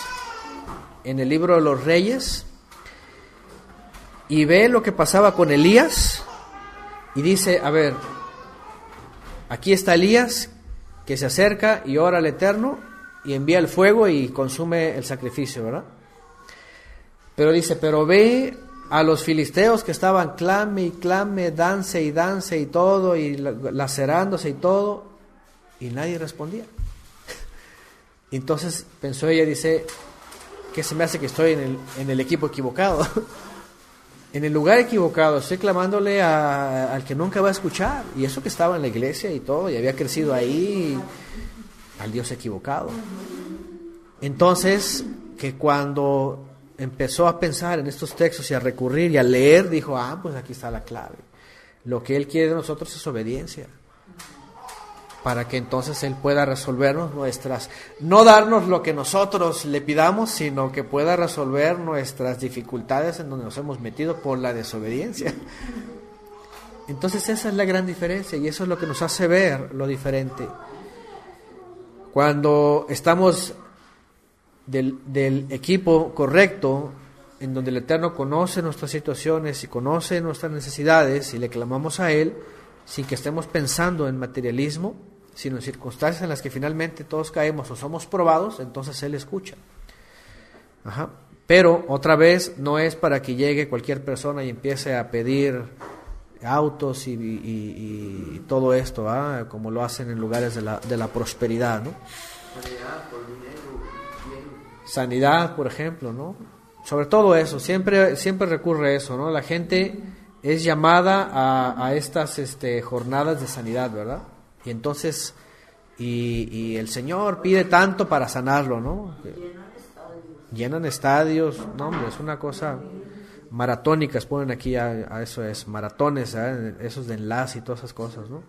en el libro de los Reyes y ve lo que pasaba con Elías y dice, a ver, aquí está Elías que se acerca y ora al Eterno y envía el fuego y consume el sacrificio, ¿verdad? Pero dice, pero ve a los filisteos que estaban clame y clame, dance y todo, y lacerándose y todo, y nadie respondía. Entonces pensó ella, dice, ¿qué se me hace que estoy en el equipo equivocado? En el lugar equivocado, estoy clamándole al que nunca va a escuchar, y eso que estaba en la iglesia y todo, y había crecido ahí, al Dios equivocado. Entonces, que cuando empezó a pensar en estos textos y a recurrir y a leer, dijo, pues aquí está la clave. Lo que Él quiere de nosotros es obediencia, para que entonces Él pueda resolvernos no darnos lo que nosotros le pidamos, sino que pueda resolver nuestras dificultades en donde nos hemos metido por la desobediencia. Entonces esa es la gran diferencia, y eso es lo que nos hace ver lo diferente. Cuando estamos del equipo correcto, en donde el Eterno conoce nuestras situaciones y conoce nuestras necesidades, y le clamamos a Él, sin que estemos pensando en materialismo, sino en circunstancias en las que finalmente todos caemos o somos probados, entonces Él escucha. Pero otra vez no es para que llegue cualquier persona y empiece a pedir autos y todo esto, como lo hacen en lugares de la prosperidad, ¿no? Sanidad, por ejemplo, ¿no? Sobre todo eso, siempre recurre a eso, ¿no? La gente es llamada a estas jornadas de sanidad, ¿verdad? Y entonces, y el Señor pide tanto para sanarlo, ¿no? Llenan estadios, no, hombre, es una cosa maratónicas, ponen aquí a eso es, maratones, esos de enlace y todas esas cosas, ¿no?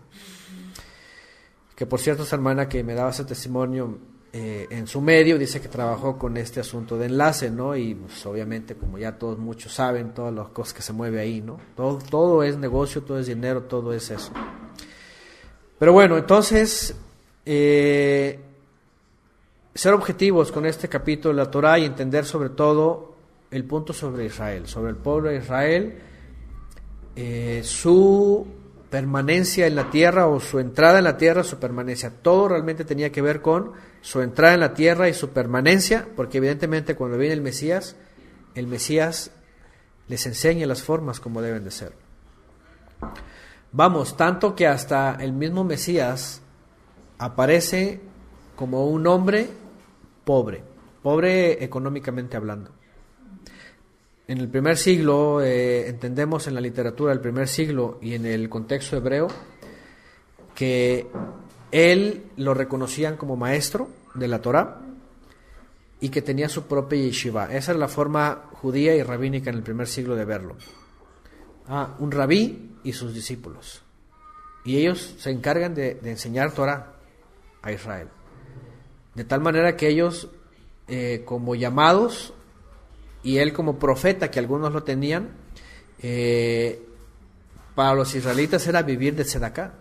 Que por cierto, esa hermana que me daba ese testimonio, en su medio dice que trabajó con este asunto de enlace, ¿no? Y pues, obviamente, como ya todos muchos saben, todas las cosas que se mueve ahí, ¿no? Todo es negocio, todo es dinero, todo es eso. Pero bueno, entonces, ser objetivos con este capítulo de la Torá y entender sobre todo el punto sobre Israel, sobre el pueblo de Israel, su permanencia en la tierra o su entrada en la tierra, su permanencia. Todo realmente tenía que ver con su entrada en la tierra y su permanencia, porque evidentemente cuando viene el Mesías les enseña las formas como deben de ser. Vamos, tanto que hasta el mismo Mesías aparece como un hombre pobre económicamente hablando. En el primer siglo, entendemos en la literatura del primer siglo y en el contexto hebreo, que él lo reconocían como maestro de la Torá y que tenía su propia yeshiva. Esa es la forma judía y rabínica en el primer siglo de verlo. Un rabí y sus discípulos. Y ellos se encargan de enseñar Torá a Israel. De tal manera que ellos, como llamados, y él como profeta, que algunos lo tenían, para los israelitas era vivir de tzedaká,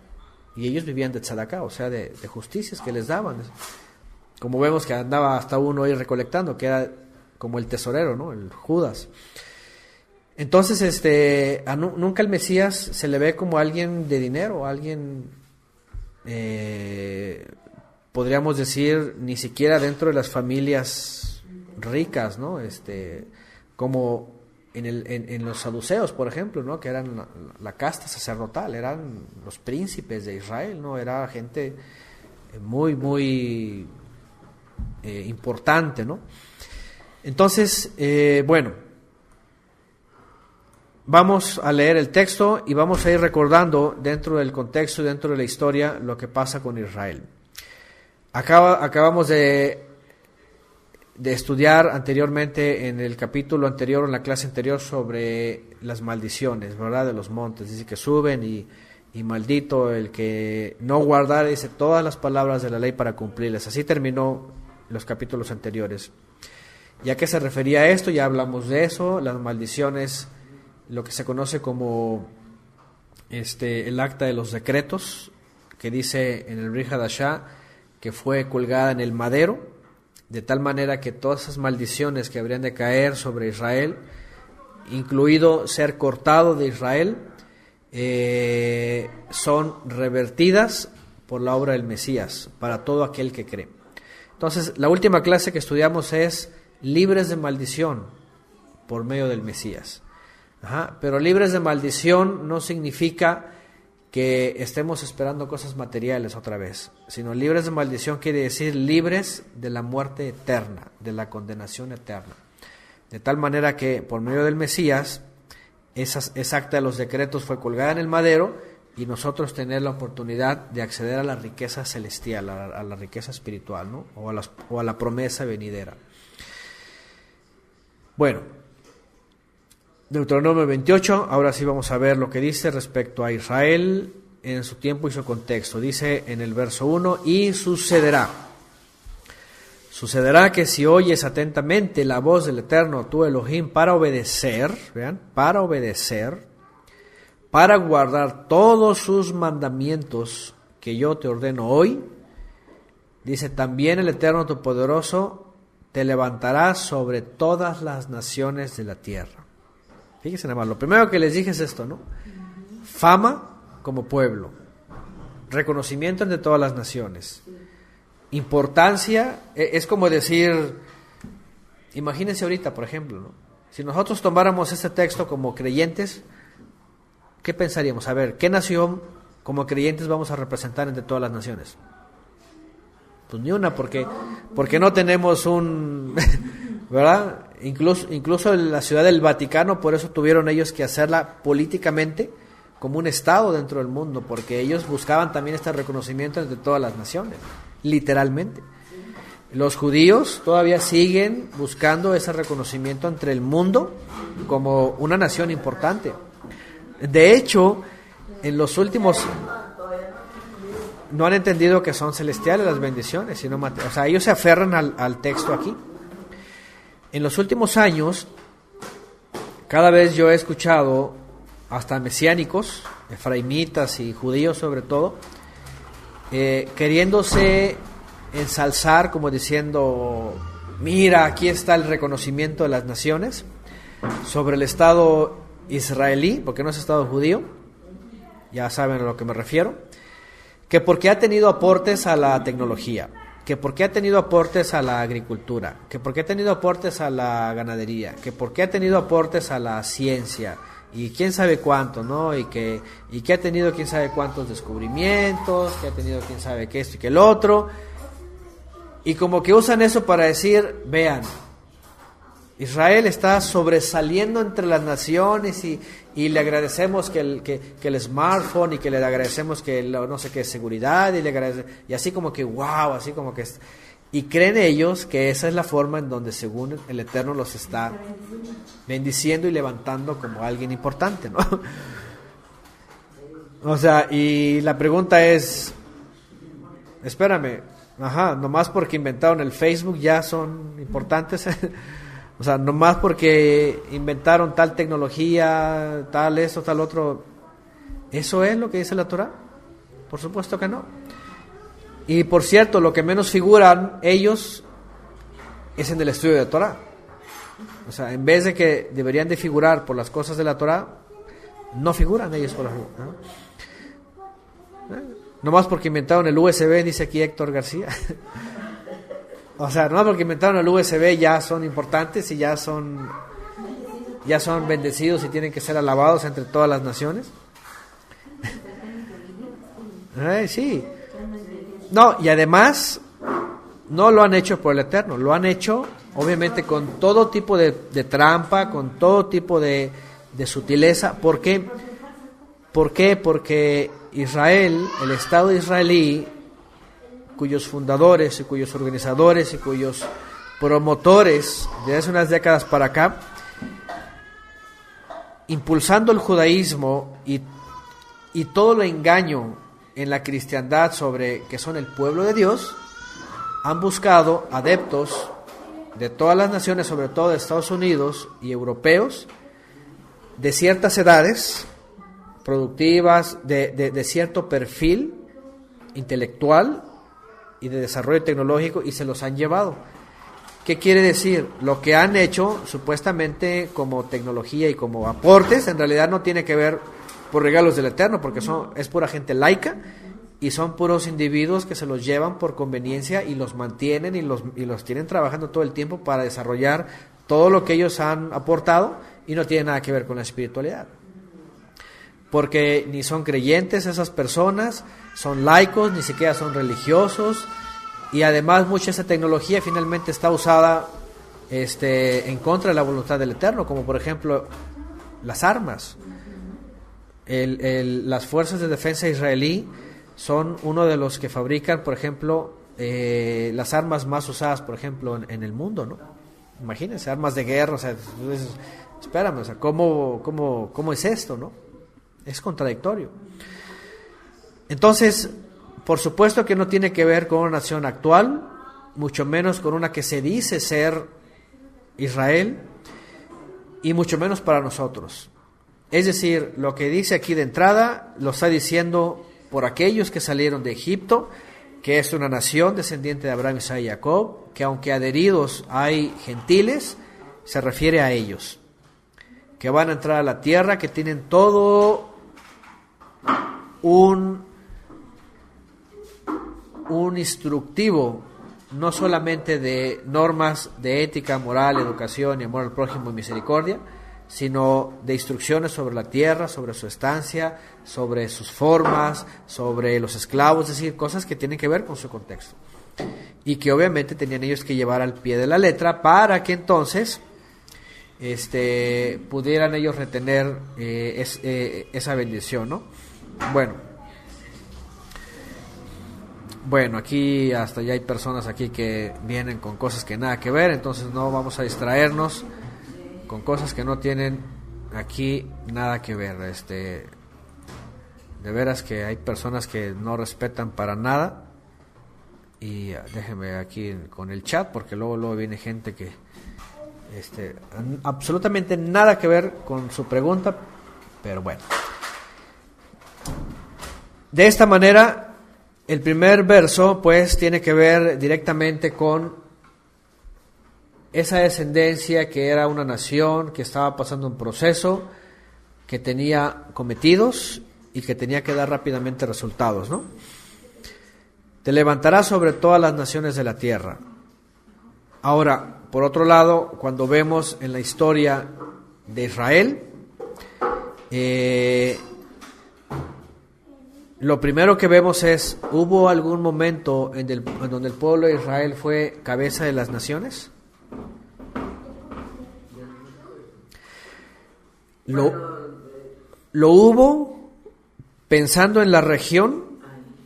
y ellos vivían de tzedaká, o sea, de justicias que les daban. Como vemos que andaba hasta uno ahí recolectando, que era como el tesorero, ¿no? El Judas. Entonces, nunca el Mesías se le ve como alguien de dinero, alguien podríamos decir, ni siquiera dentro de las familias ricas, ¿no? Como en los saduceos, por ejemplo, ¿no? Que eran la casta sacerdotal, eran los príncipes de Israel, ¿no? Era gente muy, muy importante, ¿no? Entonces, bueno, vamos a leer el texto y vamos a ir recordando dentro del contexto y dentro de la historia lo que pasa con Israel. Acabamos de estudiar anteriormente en el capítulo anterior, en la clase anterior, sobre las maldiciones, ¿verdad? De los montes. Dice que suben y maldito el que no guardare, dice, todas las palabras de la ley para cumplirlas. Así terminó los capítulos anteriores. ¿Y a qué se refería esto? Ya hablamos de eso, las maldiciones, lo que se conoce como el acta de los decretos, que dice en el Brit Hadashah que fue colgada en el madero, de tal manera que todas esas maldiciones que habrían de caer sobre Israel, incluido ser cortado de Israel, son revertidas por la obra del Mesías, para todo aquel que cree. Entonces, la última clase que estudiamos es libres de maldición por medio del Mesías. Pero libres de maldición no significa que estemos esperando cosas materiales otra vez, sino libres de maldición quiere decir libres de la muerte eterna, de la condenación eterna. De tal manera que por medio del Mesías, esa acta de los decretos fue colgada en el madero y nosotros tener la oportunidad de acceder a la riqueza celestial, a la riqueza espiritual, ¿no? o a la promesa venidera. Bueno, Deuteronomio 28, ahora sí vamos a ver lo que dice respecto a Israel en su tiempo y su contexto. Dice en el verso 1, y sucederá que si oyes atentamente la voz del Eterno, tu Elohim, para obedecer, vean, para guardar todos sus mandamientos que yo te ordeno hoy, dice, también el Eterno tu poderoso te levantará sobre todas las naciones de la tierra. Fíjense nada más, lo primero que les dije es esto, ¿no? Fama como pueblo, reconocimiento entre todas las naciones, importancia, es como decir, imagínense ahorita, por ejemplo, ¿no? Si nosotros tomáramos este texto como creyentes, ¿qué pensaríamos? A ver, ¿qué nación como creyentes vamos a representar entre todas las naciones? Pues ni una, porque no tenemos un... ¿verdad? Incluso en la ciudad del Vaticano, por eso tuvieron ellos que hacerla políticamente como un estado dentro del mundo, porque ellos buscaban también este reconocimiento entre todas las naciones, literalmente. Los judíos todavía siguen buscando ese reconocimiento entre el mundo como una nación importante. De hecho, en los últimos... no han entendido que son celestiales las bendiciones, sino o sea, ellos se aferran al texto aquí. En los últimos años, cada vez yo he escuchado hasta mesiánicos, efraimitas y judíos sobre todo, queriéndose ensalzar como diciendo, mira, aquí está el reconocimiento de las naciones sobre el Estado israelí, porque no es Estado judío, ya saben a lo que me refiero, que porque ha tenido aportes a la tecnología, que porque ha tenido aportes a la agricultura, que porque ha tenido aportes a la ganadería, que porque ha tenido aportes a la ciencia, y quién sabe cuánto, ¿no? Y que ha tenido quién sabe cuántos descubrimientos, que ha tenido quién sabe qué esto y que el otro, y como que usan eso para decir, vean, Israel está sobresaliendo entre las naciones y le agradecemos que el smartphone, y que le agradecemos que no sé qué seguridad, y así como que wow, así como que y creen ellos que esa es la forma en donde según el Eterno los está bendiciendo y levantando como alguien importante, ¿no? O sea, y la pregunta es, espérame, nomás porque inventaron el Facebook ya son importantes. O sea, nomás porque inventaron tal tecnología, tal esto, tal otro, ¿eso es lo que dice la Torah? Por supuesto que no. Y por cierto, lo que menos figuran ellos es en el estudio de la Torah. O sea, en vez de que deberían de figurar por las cosas de la Torah, no figuran ellos por las... ¿no? Nomás porque inventaron el USB, dice aquí Héctor García. O sea, nomás porque inventaron el USB ya son importantes y ya son bendecidos y tienen que ser alabados entre todas las naciones. Sí. No, y además no lo han hecho por el Eterno, lo han hecho obviamente con todo tipo de trampa, con todo tipo de sutileza. ¿Por qué? ¿Por qué? Porque Israel, el Estado israelí, cuyos fundadores y cuyos organizadores y cuyos promotores desde hace unas décadas para acá, impulsando el judaísmo y todo el engaño en la cristiandad sobre que son el pueblo de Dios, han buscado adeptos de todas las naciones, sobre todo de Estados Unidos y europeos, de ciertas edades productivas, de cierto perfil intelectual y de desarrollo tecnológico, y se los han llevado. ¿Qué quiere decir? Lo que han hecho supuestamente como tecnología y como aportes, en realidad no tiene que ver por regalos del Eterno, porque es pura gente laica y son puros individuos que se los llevan por conveniencia y los mantienen y los tienen trabajando todo el tiempo para desarrollar todo lo que ellos han aportado, y no tiene nada que ver con la espiritualidad. Porque ni son creyentes esas personas, son laicos, ni siquiera son religiosos, y además mucha de esa tecnología finalmente está usada en contra de la voluntad del Eterno, como por ejemplo las armas. Las fuerzas de defensa israelí son uno de los que fabrican, por ejemplo, las armas más usadas, por ejemplo, en el mundo, ¿no? Imagínense, armas de guerra, o sea, espérame, o sea, ¿cómo es esto, no? Es contradictorio. Entonces, por supuesto que no tiene que ver con una nación actual, mucho menos con una que se dice ser Israel, y mucho menos para nosotros. Es decir, lo que dice aquí de entrada lo está diciendo por aquellos que salieron de Egipto, que es una nación descendiente de Abraham, Isaac y Jacob, que aunque adheridos hay gentiles, se refiere a ellos, que van a entrar a la tierra, que tienen todo un instructivo, no solamente de normas de ética, moral, educación y amor al prójimo y misericordia, sino de instrucciones sobre la tierra, sobre su estancia, sobre sus formas, sobre los esclavos, es decir, cosas que tienen que ver con su contexto. Y que obviamente tenían ellos que llevar al pie de la letra para que entonces pudieran ellos retener esa bendición, ¿no? Bueno, aquí hasta ya hay personas aquí que vienen con cosas que nada que ver, entonces no vamos a distraernos con cosas que no tienen aquí nada que ver. De veras que hay personas que no respetan para nada, y déjenme aquí con el chat, porque luego viene gente que absolutamente nada que ver con su pregunta, pero bueno. De esta manera, el primer verso pues tiene que ver directamente con esa descendencia que era una nación que estaba pasando un proceso, que tenía cometidos y que tenía que dar rápidamente resultados, ¿no? Te levantarás sobre todas las naciones de la tierra. Ahora, por otro lado, cuando vemos en la historia de Israel, lo primero que vemos es, ¿hubo algún momento en donde el pueblo de Israel fue cabeza de las naciones? Lo hubo pensando en la región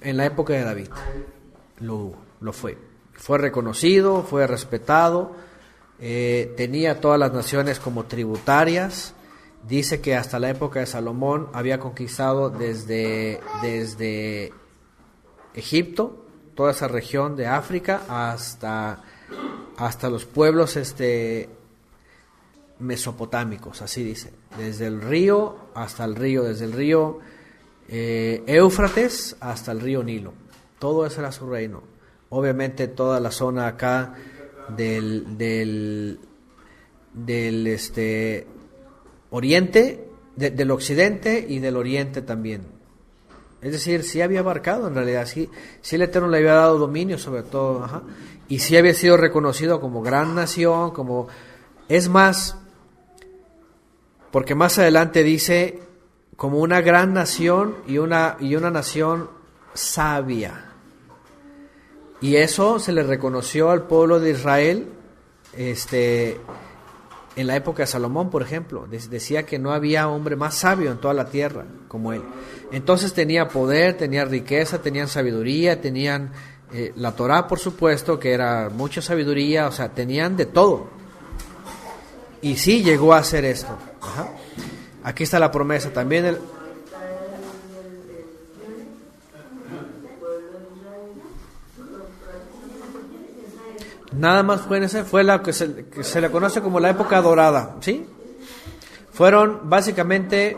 en la época de David. Lo fue. Fue reconocido, fue respetado, tenía todas las naciones como tributarias. Dice que hasta la época de Salomón había conquistado desde Egipto, toda esa región de África, hasta los pueblos mesopotámicos, así dice, desde el río hasta el río, desde el río Éufrates hasta el río Nilo, todo eso era su reino. Obviamente toda la zona acá del oriente, del occidente y del oriente también, Es decir, sí había abarcado en realidad, sí el Eterno le había dado dominio sobre todo, ajá, y sí había sido reconocido como gran nación, como... Es más, porque más adelante dice, como una gran nación y una nación sabia. Y eso se le reconoció al pueblo de Israel, en la época de Salomón, por ejemplo. Decía que no había hombre más sabio en toda la tierra como él. Entonces tenía poder, tenía riqueza, tenían sabiduría, tenían la Torá, por supuesto, que era mucha sabiduría, o sea, tenían de todo. Y sí llegó a hacer esto. Ajá. Aquí está la promesa también. Nada más fue la que se le conoce como la época dorada, ¿sí? Fueron básicamente,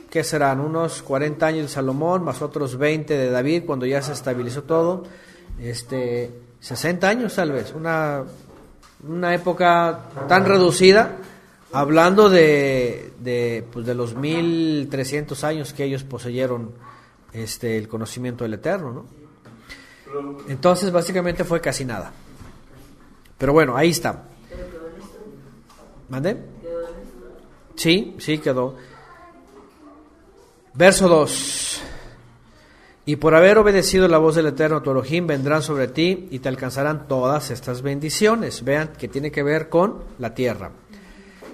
¿qué serán? Unos 40 años de Salomón, más otros 20 de David, cuando ya se estabilizó todo. 60 años tal vez, una época tan reducida, hablando de los 1300 años que ellos poseyeron el conocimiento del Eterno, ¿no? Entonces básicamente fue casi nada. Pero bueno, ahí está. ¿Mande? Sí, quedó. Verso 2. Y por haber obedecido la voz del Eterno tu Elohim, vendrán sobre ti y te alcanzarán todas estas bendiciones. Vean que tiene que ver con la tierra.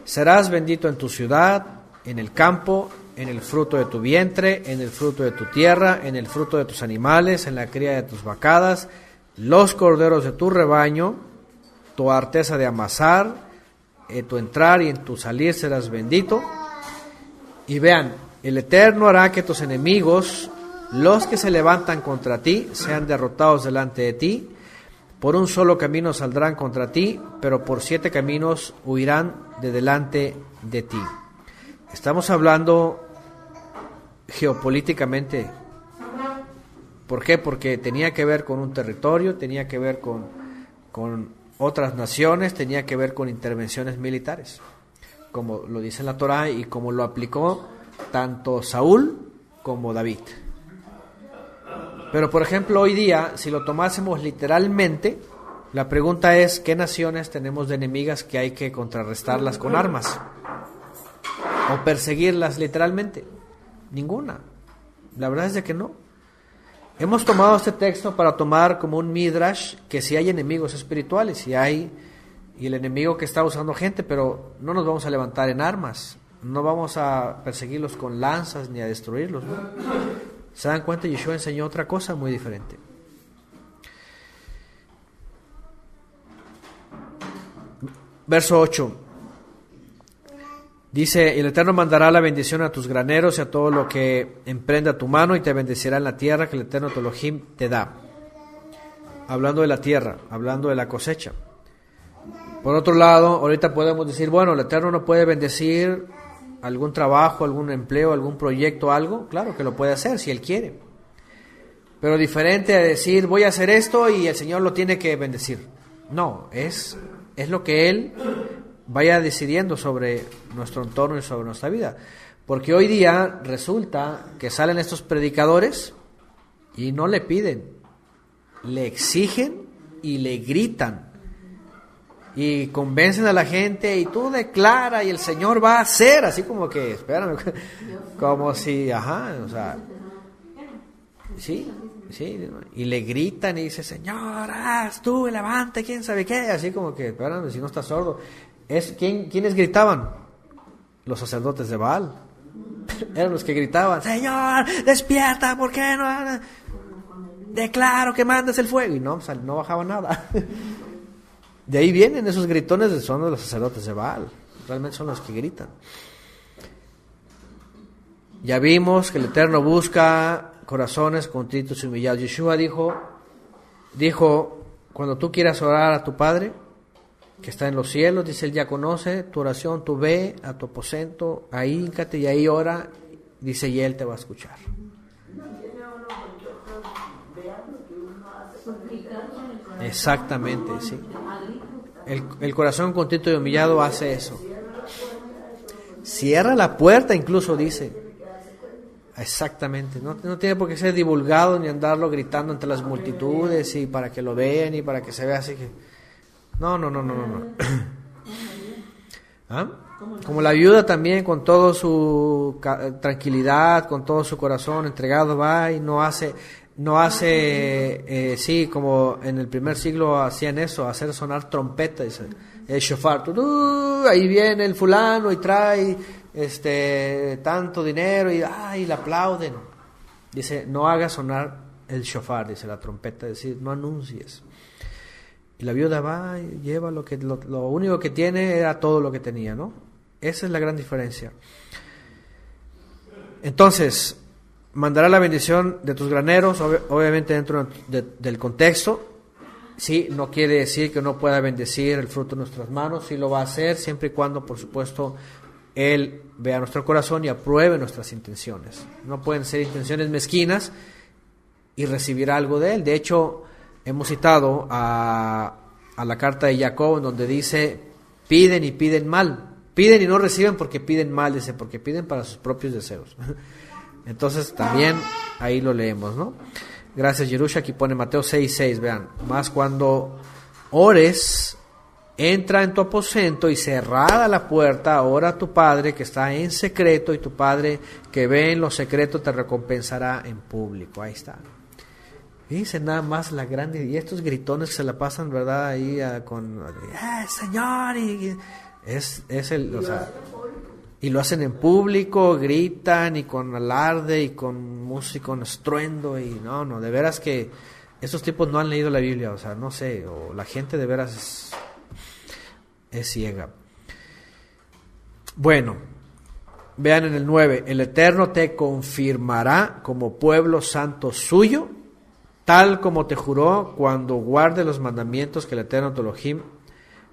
Serás bendito en tu ciudad, en el campo, en el fruto de tu vientre, en el fruto de tu tierra, en el fruto de tus animales, en la cría de tus vacadas, los corderos de tu rebaño, tu arteza de amasar, tu entrar y en tu salir serás bendito. Y vean, el Eterno hará que tus enemigos, los que se levantan contra ti, sean derrotados delante de ti. Por un solo camino saldrán contra ti, pero por 7 caminos huirán de delante de ti. Estamos hablando geopolíticamente. ¿Por qué? Porque tenía que ver con un territorio, tenía que ver con otras naciones, tenía que ver con intervenciones militares, como lo dice la Torá y como lo aplicó tanto Saúl como David. Pero por ejemplo hoy día, si lo tomásemos literalmente, la pregunta es, ¿qué naciones tenemos de enemigas que hay que contrarrestarlas con armas? ¿O perseguirlas literalmente? Ninguna. La verdad es de que no. Hemos tomado este texto para tomar como un midrash que si hay enemigos espirituales, y el enemigo que está usando gente, pero no nos vamos a levantar en armas, no vamos a perseguirlos con lanzas ni a destruirlos, ¿no? ¿Se dan cuenta? Yeshua enseñó otra cosa muy diferente. Verso 8. Dice, el Eterno mandará la bendición a tus graneros y a todo lo que emprenda tu mano y te bendecirá en la tierra que el Eterno tu Elohim te da. Hablando de la tierra, hablando de la cosecha. Por otro lado, ahorita podemos decir, bueno, el Eterno no puede bendecir algún trabajo, algún empleo, algún proyecto, algo. Claro que lo puede hacer si Él quiere. Pero diferente a decir, voy a hacer esto y el Señor lo tiene que bendecir. No, es lo que Él vaya decidiendo sobre nuestro entorno y sobre nuestra vida. Porque hoy día resulta que salen estos predicadores y no le piden, le exigen y le gritan. Y convencen a la gente y tú declara y el Señor va a hacer, así como que, espérame, como si, o sea, sí, y le gritan y dice, Señor, haz tú, levante, quién sabe qué, así como que, espérame, si no estás sordo. ¿Quiénes gritaban? Los sacerdotes de Baal. Eran los que gritaban, Señor, despierta, ¿por qué no? Declaro que mandes el fuego. Y no bajaba nada. De ahí vienen esos gritones, son de los sacerdotes de Baal. Realmente son los que gritan. Ya vimos que el Eterno busca corazones contritos y humillados. Yeshua dijo, cuando tú quieras orar a tu Padre, que está en los cielos, dice, Él ya conoce tu oración, tú ve a tu aposento, ahí híncate y ahí ora, dice, y Él te va a escuchar. Exactamente, sí. El corazón contrito y humillado hace eso. Cierra la puerta, incluso dice. Exactamente, no tiene por qué ser divulgado ni andarlo gritando entre las multitudes y para que lo vean y para que se vea así que... No. ¿Ah? Como la viuda también, con toda su tranquilidad, con todo su corazón entregado, va y no hace, sí, como en el primer siglo hacían eso, hacer sonar trompeta, dice, el shofar, ahí viene el fulano y trae tanto dinero y le aplauden. Dice, no hagas sonar el shofar, dice la trompeta, es decir, no anuncies. Y la viuda va y lleva lo único que tiene era todo lo que tenía, ¿no? Esa es la gran diferencia. Entonces, mandará la bendición de tus graneros, obviamente dentro del contexto. Sí, no quiere decir que no pueda bendecir el fruto de nuestras manos, sí lo va a hacer, siempre y cuando, por supuesto, Él vea nuestro corazón y apruebe nuestras intenciones. No pueden ser intenciones mezquinas y recibir algo de Él. De hecho, hemos citado a la carta de Jacob, en donde dice, piden y piden mal. Piden y no reciben porque piden mal, dice, porque piden para sus propios deseos. Entonces, también ahí lo leemos, ¿no? Gracias, Yerusha. Aquí pone Mateo 6:6, vean. Más cuando ores, entra en tu aposento y cerrada la puerta, ora a tu Padre que está en secreto, y tu Padre que ve en lo secreto te recompensará en público. Ahí está. Dice nada más la grande, y estos gritones que se la pasan, ¿verdad? Ahí con Señor, y o sea, y lo hacen en público, gritan y con alarde y con música, con estruendo, y no, de veras que esos tipos no han leído la Biblia, o sea, no sé, o la gente de veras es ciega. Bueno, vean en el 9, el Eterno te confirmará como pueblo santo suyo, tal como te juró cuando guarde los mandamientos que el Eterno tu Elohim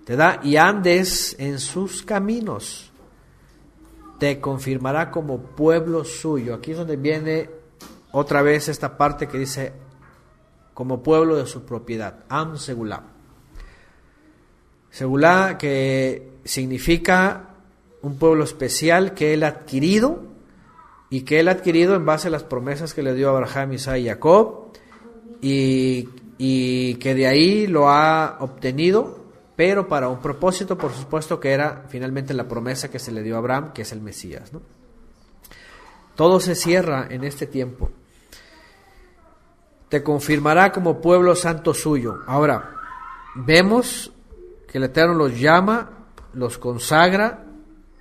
te da y andes en sus caminos. Te confirmará como pueblo suyo. Aquí es donde viene otra vez esta parte que dice como pueblo de su propiedad. Am Segulá. Segulá, que significa un pueblo especial que él ha adquirido, y que él ha adquirido en base a las promesas que le dio a Abraham, Isaac y Jacob, y que de ahí lo ha obtenido, pero para un propósito, por supuesto, que era finalmente la promesa que se le dio a Abraham, que es el Mesías, ¿no? Todo se cierra en este tiempo. Te confirmará como pueblo santo suyo. Ahora, vemos que el Eterno los llama, los consagra,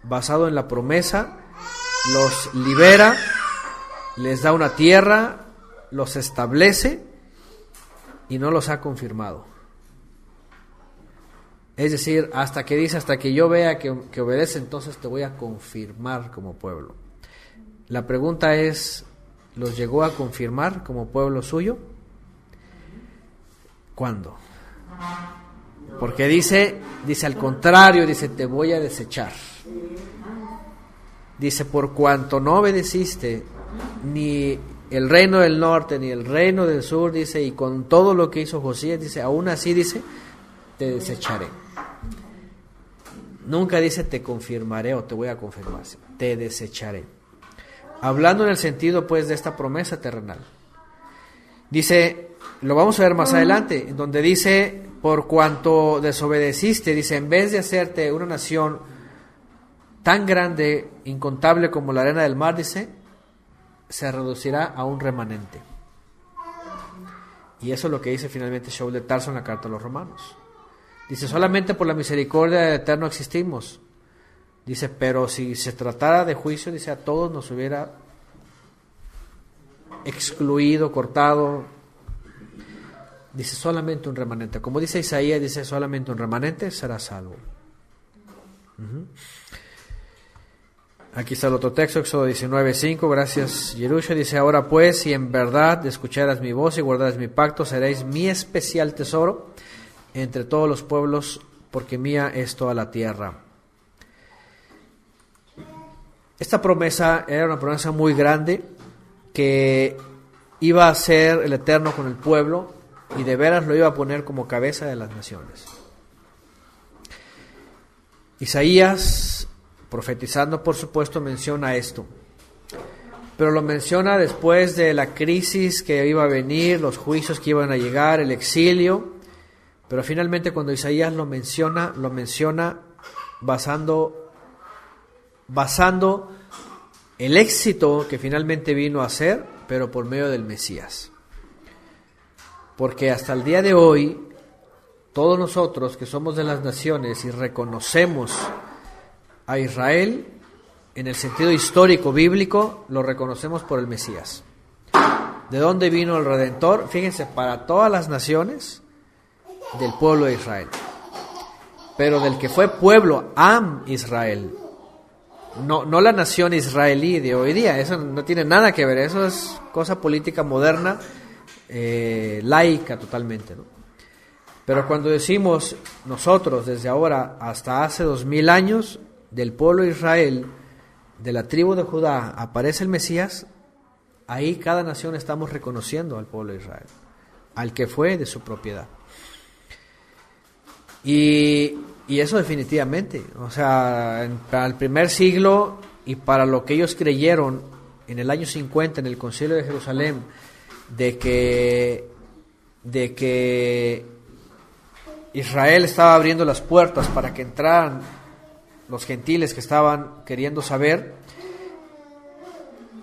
basado en la promesa, los libera, les da una tierra, los establece y no los ha confirmado. Es decir, hasta que yo vea que obedece, entonces te voy a confirmar como pueblo. La pregunta es, ¿los llegó a confirmar como pueblo suyo? ¿Cuándo? Porque dice al contrario, dice, te voy a desechar. Dice, por cuanto no obedeciste ni el reino del norte ni el reino del sur, dice, y con todo lo que hizo Josías, dice, aún así, dice, te desecharé. Nunca dice te confirmaré o te voy a confirmar, te desecharé. Hablando en el sentido, pues, de esta promesa terrenal. Dice, lo vamos a ver más adelante, donde dice, por cuanto desobedeciste, dice, en vez de hacerte una nación tan grande, incontable como la arena del mar, dice, se reducirá a un remanente. Y eso es lo que dice finalmente Shaul de Tarso en la carta a los Romanos. Dice, solamente por la misericordia del Eterno existimos. Dice, pero si se tratara de juicio, dice, a todos nos hubiera excluido, cortado. Dice, solamente un remanente. Como dice Isaías, dice, solamente un remanente será salvo. Aquí está el otro texto, Éxodo 19:5, gracias Yerusha. Dice, ahora pues, si en verdad escucharas mi voz y guardaras mi pacto, seréis mi especial tesoro entre todos los pueblos, porque mía es toda la tierra. Esta promesa era una promesa muy grande que iba a hacer el Eterno con el pueblo, y de veras lo iba a poner como cabeza de las naciones. Isaías, profetizando por supuesto, menciona esto. pero lo menciona después de la crisis que iba a venir, los juicios que iban a llegar, el exilio, pero finalmente cuando Isaías lo menciona basando el éxito que finalmente vino a ser, pero por medio del Mesías. Porque hasta el día de hoy, todos nosotros que somos de las naciones y reconocemos a Israel, en el sentido histórico bíblico, lo reconocemos por el Mesías. ¿De dónde vino el Redentor? Fíjense, para todas las naciones, del pueblo de Israel. Pero del que fue pueblo, Am Israel. No la nación israelí de hoy día, eso no tiene nada que ver, eso es cosa política moderna, laica totalmente, ¿no? Pero cuando decimos nosotros, desde ahora hasta hace 2000 años, del pueblo de Israel, de la tribu de Judá, aparece el Mesías, ahí cada nación estamos reconociendo al pueblo de Israel, al que fue de su propiedad. Y eso definitivamente, o sea, para el primer siglo y para lo que ellos creyeron en el año 50 en el Concilio de Jerusalén, de que Israel estaba abriendo las puertas para que entraran los gentiles que estaban queriendo saber,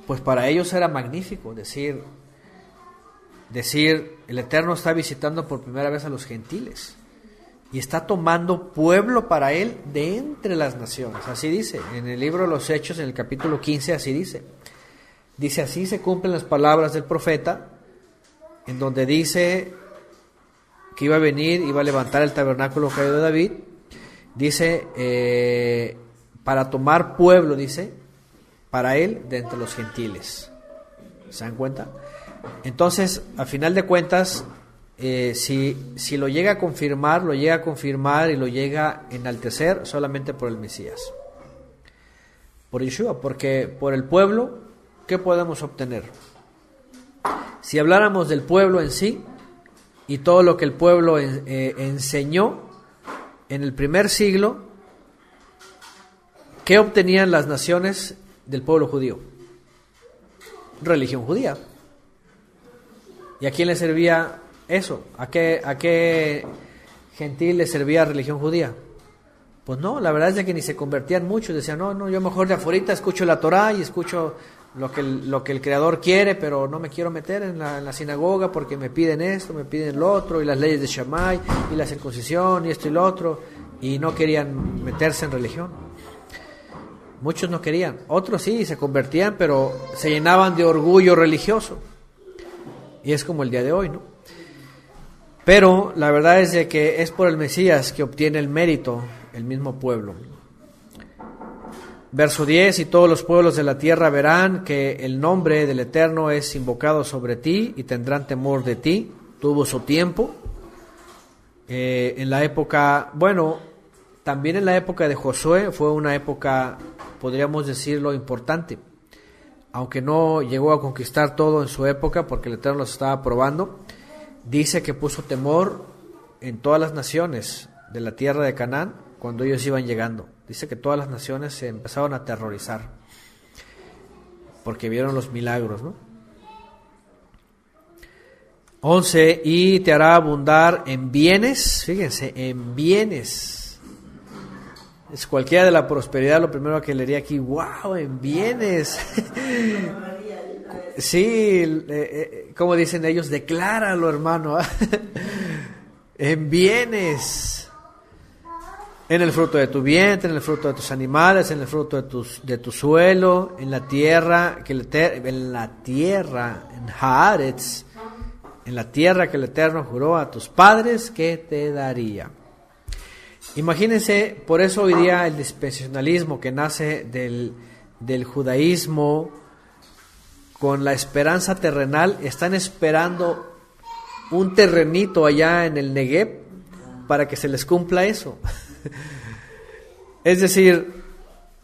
pues para ellos era magnífico decir, el Eterno está visitando por primera vez a los gentiles y está tomando pueblo para él de entre las naciones. Así dice, en el libro de los Hechos, en el capítulo 15, así dice, así se cumplen las palabras del profeta, en donde dice que iba a venir, iba a levantar el tabernáculo caído de David, dice, para tomar pueblo, dice, para él de entre los gentiles. ¿Se dan cuenta? Entonces, a final de cuentas, si lo llega a confirmar y lo llega a enaltecer solamente por el Mesías, por Yeshua, porque por el pueblo, ¿qué podemos obtener? Si habláramos del pueblo en sí y todo lo que el pueblo enseñó en el primer siglo, ¿qué obtenían las naciones del pueblo judío? Religión judía. ¿Y a quién le servía eso? ¿A qué gentil le servía religión judía? Pues no, la verdad es de que ni se convertían muchos. Decían, no, yo mejor de afuera escucho la Torá y escucho lo que el Creador quiere, pero no me quiero meter en la sinagoga porque me piden esto, me piden lo otro, y las leyes de Shammai, y la circuncisión, y esto y lo otro, y no querían meterse en religión. Muchos no querían, otros sí, se convertían, pero se llenaban de orgullo religioso. Y es como el día de hoy, ¿no? Pero la verdad es de que es por el Mesías que obtiene el mérito el mismo pueblo. Verso 10, y todos los pueblos de la tierra verán que el nombre del Eterno es invocado sobre ti y tendrán temor de ti. Tuvo su tiempo. En la época, también en la época de Josué fue una época, podríamos decirlo, importante. Aunque no llegó a conquistar todo en su época porque el Eterno los estaba probando, dice que puso temor en todas las naciones de la tierra de Canaán cuando ellos iban llegando. Dice que todas las naciones se empezaron a aterrorizar porque vieron los milagros, ¿no? 11, y te hará abundar en bienes, fíjense, en bienes. Es cualquiera de la prosperidad, lo primero que leería aquí, wow, en bienes. Sí, como dicen ellos, decláralo, hermano. En bienes, en el fruto de tu vientre, en el fruto de tus animales, en el fruto de tu suelo, en la tierra, en Haaretz, en la tierra que el Eterno juró a tus padres que te daría. Imagínense, por eso hoy día el dispensacionalismo que nace del judaísmo con la esperanza terrenal, están esperando un terrenito allá en el Negev para que se les cumpla eso. Es decir,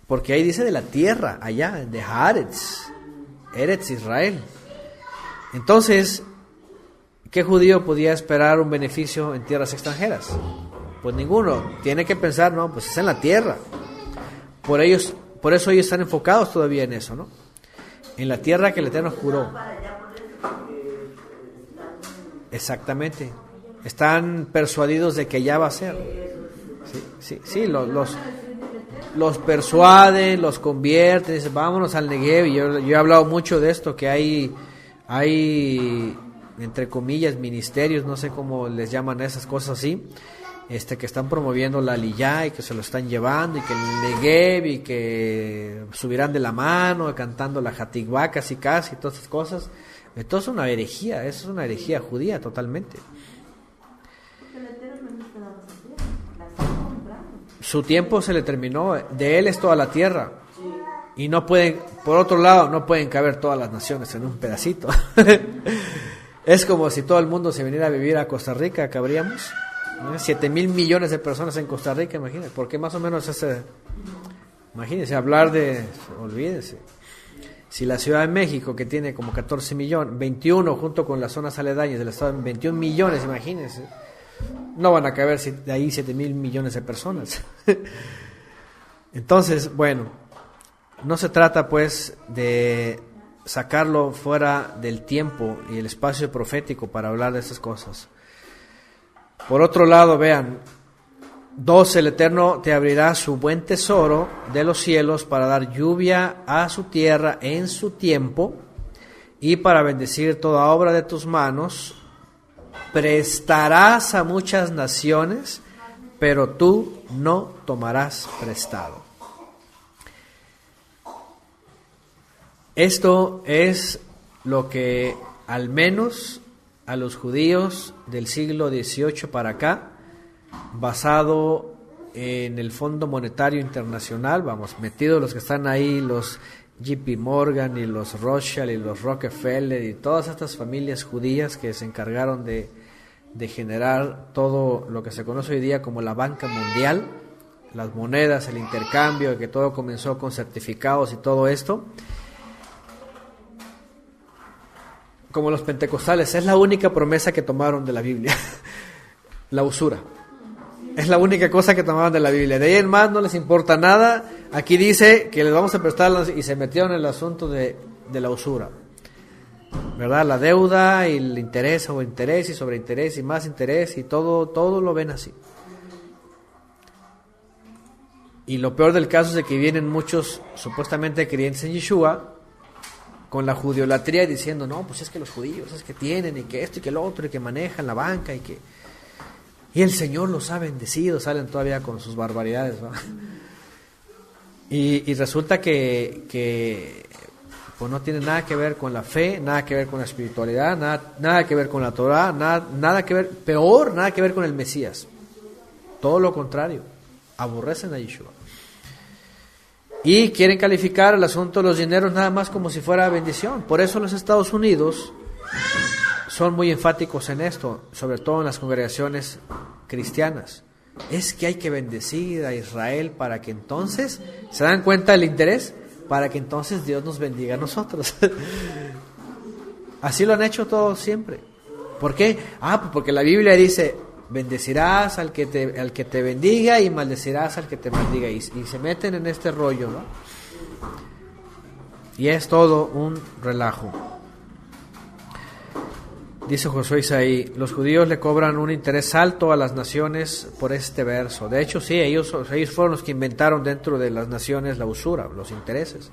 porque ahí dice de la tierra, allá, de Haaretz, Eretz Israel. Entonces, ¿qué judío podía esperar un beneficio en tierras extranjeras? Pues ninguno. Tiene que pensar, no, pues es en la tierra. Por eso ellos están enfocados todavía en eso, ¿no? En la tierra que el Eterno juró. Para allá por eso, porque están Exactamente. Están persuadidos de que ya va a ser. Sí, los persuaden, los convierten, dicen, vámonos al Negev. Y yo he hablado mucho de esto, que hay, entre comillas, ministerios, no sé cómo les llaman esas cosas así, que están promoviendo la Aliyá y que se lo están llevando, y que el Negev, y que subirán de la mano, cantando la Hatikvá, casi, todas esas cosas. Esto es una herejía, eso es una herejía judía totalmente. Su tiempo se le terminó, de él es toda la tierra. Y no pueden, por otro lado, no pueden caber todas las naciones en un pedacito. Es como si todo el mundo se viniera a vivir a Costa Rica, cabríamos 7,000 millones de personas en Costa Rica, imagínense, porque más o menos imagínense, hablar de, olvídense. Si la Ciudad de México, que tiene como 14 millones, 21 junto con las zonas aledañas del estado, 21 millones, imagínense, no van a caber de ahí 7,000 millones de personas. Entonces, bueno, no se trata pues de sacarlo fuera del tiempo y el espacio profético para hablar de esas cosas. Por otro lado, vean, 2, el Eterno te abrirá su buen tesoro de los cielos para dar lluvia a su tierra en su tiempo y para bendecir toda obra de tus manos. Prestarás a muchas naciones, pero tú no tomarás prestado. Esto es lo que al menos a los judíos del siglo XVIII para acá, basado en el Fondo Monetario Internacional, vamos, metidos los que están ahí, los JP Morgan y los Rothschild y los Rockefeller y todas estas familias judías que se encargaron de generar todo lo que se conoce hoy día como la banca mundial, las monedas, el intercambio, que todo comenzó con certificados y todo esto. Como los pentecostales, es la única promesa que tomaron de la Biblia, la usura. Es la única cosa que tomaban de la Biblia. De ahí en más no les importa nada. Aquí dice que les vamos a prestar, y se metieron en el asunto de la usura, ¿verdad? La deuda y el interés o interés y sobre interés y más interés y todo lo ven así. Y lo peor del caso es de que vienen muchos supuestamente creyentes en Yeshua con la judiolatría diciendo, no, pues es que los judíos es que tienen y que esto y que lo otro y que manejan la banca y el Señor los ha bendecido, salen todavía con sus barbaridades, ¿no? Y resulta que pues no tiene nada que ver con la fe, nada que ver con la espiritualidad, nada que ver con la Torah, nada que ver, peor, nada que ver con el Mesías. Todo lo contrario, aborrecen a Yeshua. Y quieren calificar el asunto de los dineros nada más como si fuera bendición. Por eso los Estados Unidos son muy enfáticos en esto, sobre todo en las congregaciones cristianas. Es que hay que bendecir a Israel para que entonces, ¿se dan cuenta del interés? Para que entonces Dios nos bendiga a nosotros. Así lo han hecho todos siempre. ¿Por qué? Porque la Biblia dice, bendecirás al que te bendiga y maldecirás al que te maldiga. Y se meten en este rollo, ¿no? Y es todo un relajo. Dice Josué Isaí, los judíos le cobran un interés alto a las naciones por este verso. De hecho, sí, ellos fueron los que inventaron dentro de las naciones la usura, los intereses.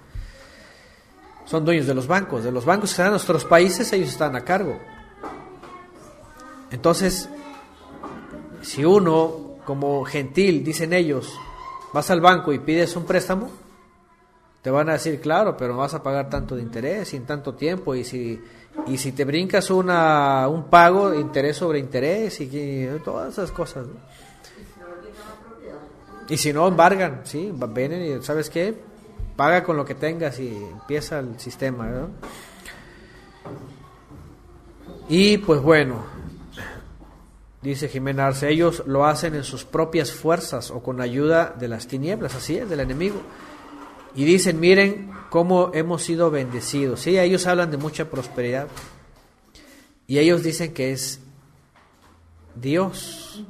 Son dueños de los bancos que están en nuestros países, ellos están a cargo. Entonces, si uno, como gentil, dicen ellos, vas al banco y pides un préstamo, te van a decir, claro, pero vas a pagar tanto de interés y en tanto tiempo, y si te brincas un pago, interés sobre interés y todas esas cosas, ¿no? Y si no, embargan, ¿sí? Vienen y, ¿sabes qué? Paga con lo que tengas y empieza el sistema, ¿no? Y pues bueno, dice Jimena Arce, ellos lo hacen en sus propias fuerzas o con ayuda de las tinieblas, así es, del enemigo. Y dicen, miren cómo hemos sido bendecidos. Sí, ellos hablan de mucha prosperidad. Y ellos dicen que es Dios.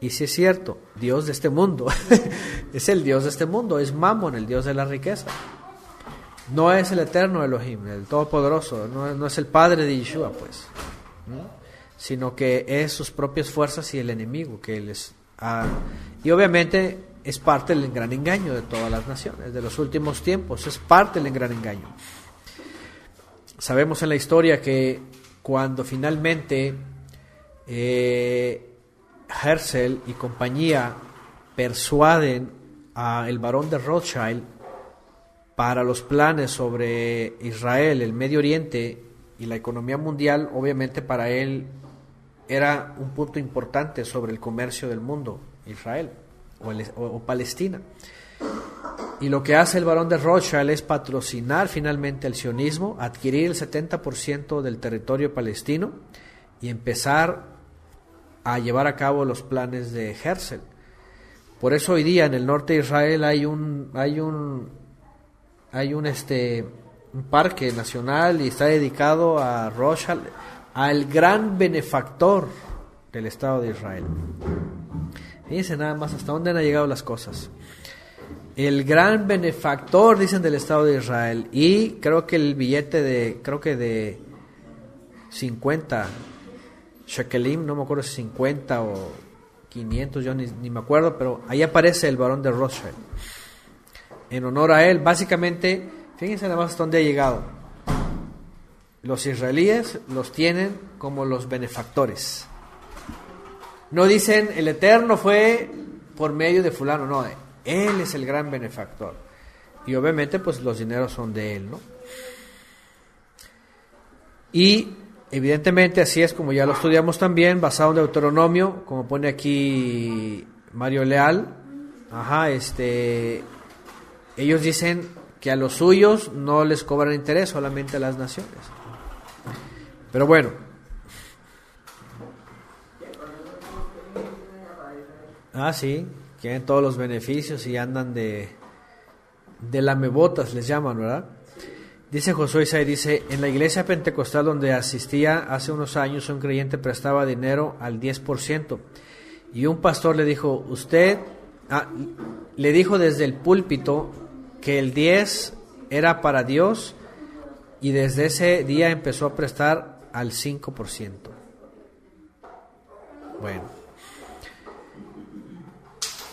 Y sí es cierto, Dios de este mundo. Es el Dios de este mundo, es Mamón, el Dios de la riqueza. No es el eterno Elohim, el Todopoderoso, no es el padre de Yeshua, pues, ¿no? Sino que es sus propias fuerzas y el enemigo que les ha... Y obviamente es parte del gran engaño de todas las naciones, de los últimos tiempos, es parte del gran engaño. Sabemos en la historia que cuando finalmente Herzl y compañía persuaden a el barón de Rothschild para los planes sobre Israel, el Medio Oriente y la economía mundial, obviamente para él era un punto importante sobre el comercio del mundo, Israel o Palestina. Y lo que hace el barón de Rothschild es patrocinar finalmente el sionismo, adquirir el 70% del territorio palestino y empezar a llevar a cabo los planes de Herzl. Por eso hoy día en el norte de Israel hay un parque nacional y está dedicado a Rothschild, al gran benefactor del Estado de Israel. Fíjense nada más hasta dónde han llegado las cosas. El gran benefactor, dicen, del Estado de Israel. Y creo que el billete de 50 shekelim, no me acuerdo si 50 o 500, yo ni me acuerdo, pero ahí aparece el barón de Rothschild. En honor a él, básicamente, fíjense nada más hasta dónde ha llegado. Los israelíes los tienen como los benefactores. No dicen, el Eterno fue por medio de fulano, no, él es el gran benefactor. Y obviamente, pues los dineros son de él, ¿no? Y evidentemente así es como ya lo estudiamos también, basado en Deuteronomio, como pone aquí Mario Leal. Ellos dicen que a los suyos no les cobran interés, solamente a las naciones. Pero bueno. Sí, quieren todos los beneficios y andan de lamebotas, les llaman, ¿verdad? Dice Josué Isai, dice, en la iglesia pentecostal donde asistía hace unos años, un creyente prestaba dinero al 10%. Y un pastor le dijo, le dijo desde el púlpito que el 10 era para Dios, y desde ese día empezó a prestar al 5%. Bueno.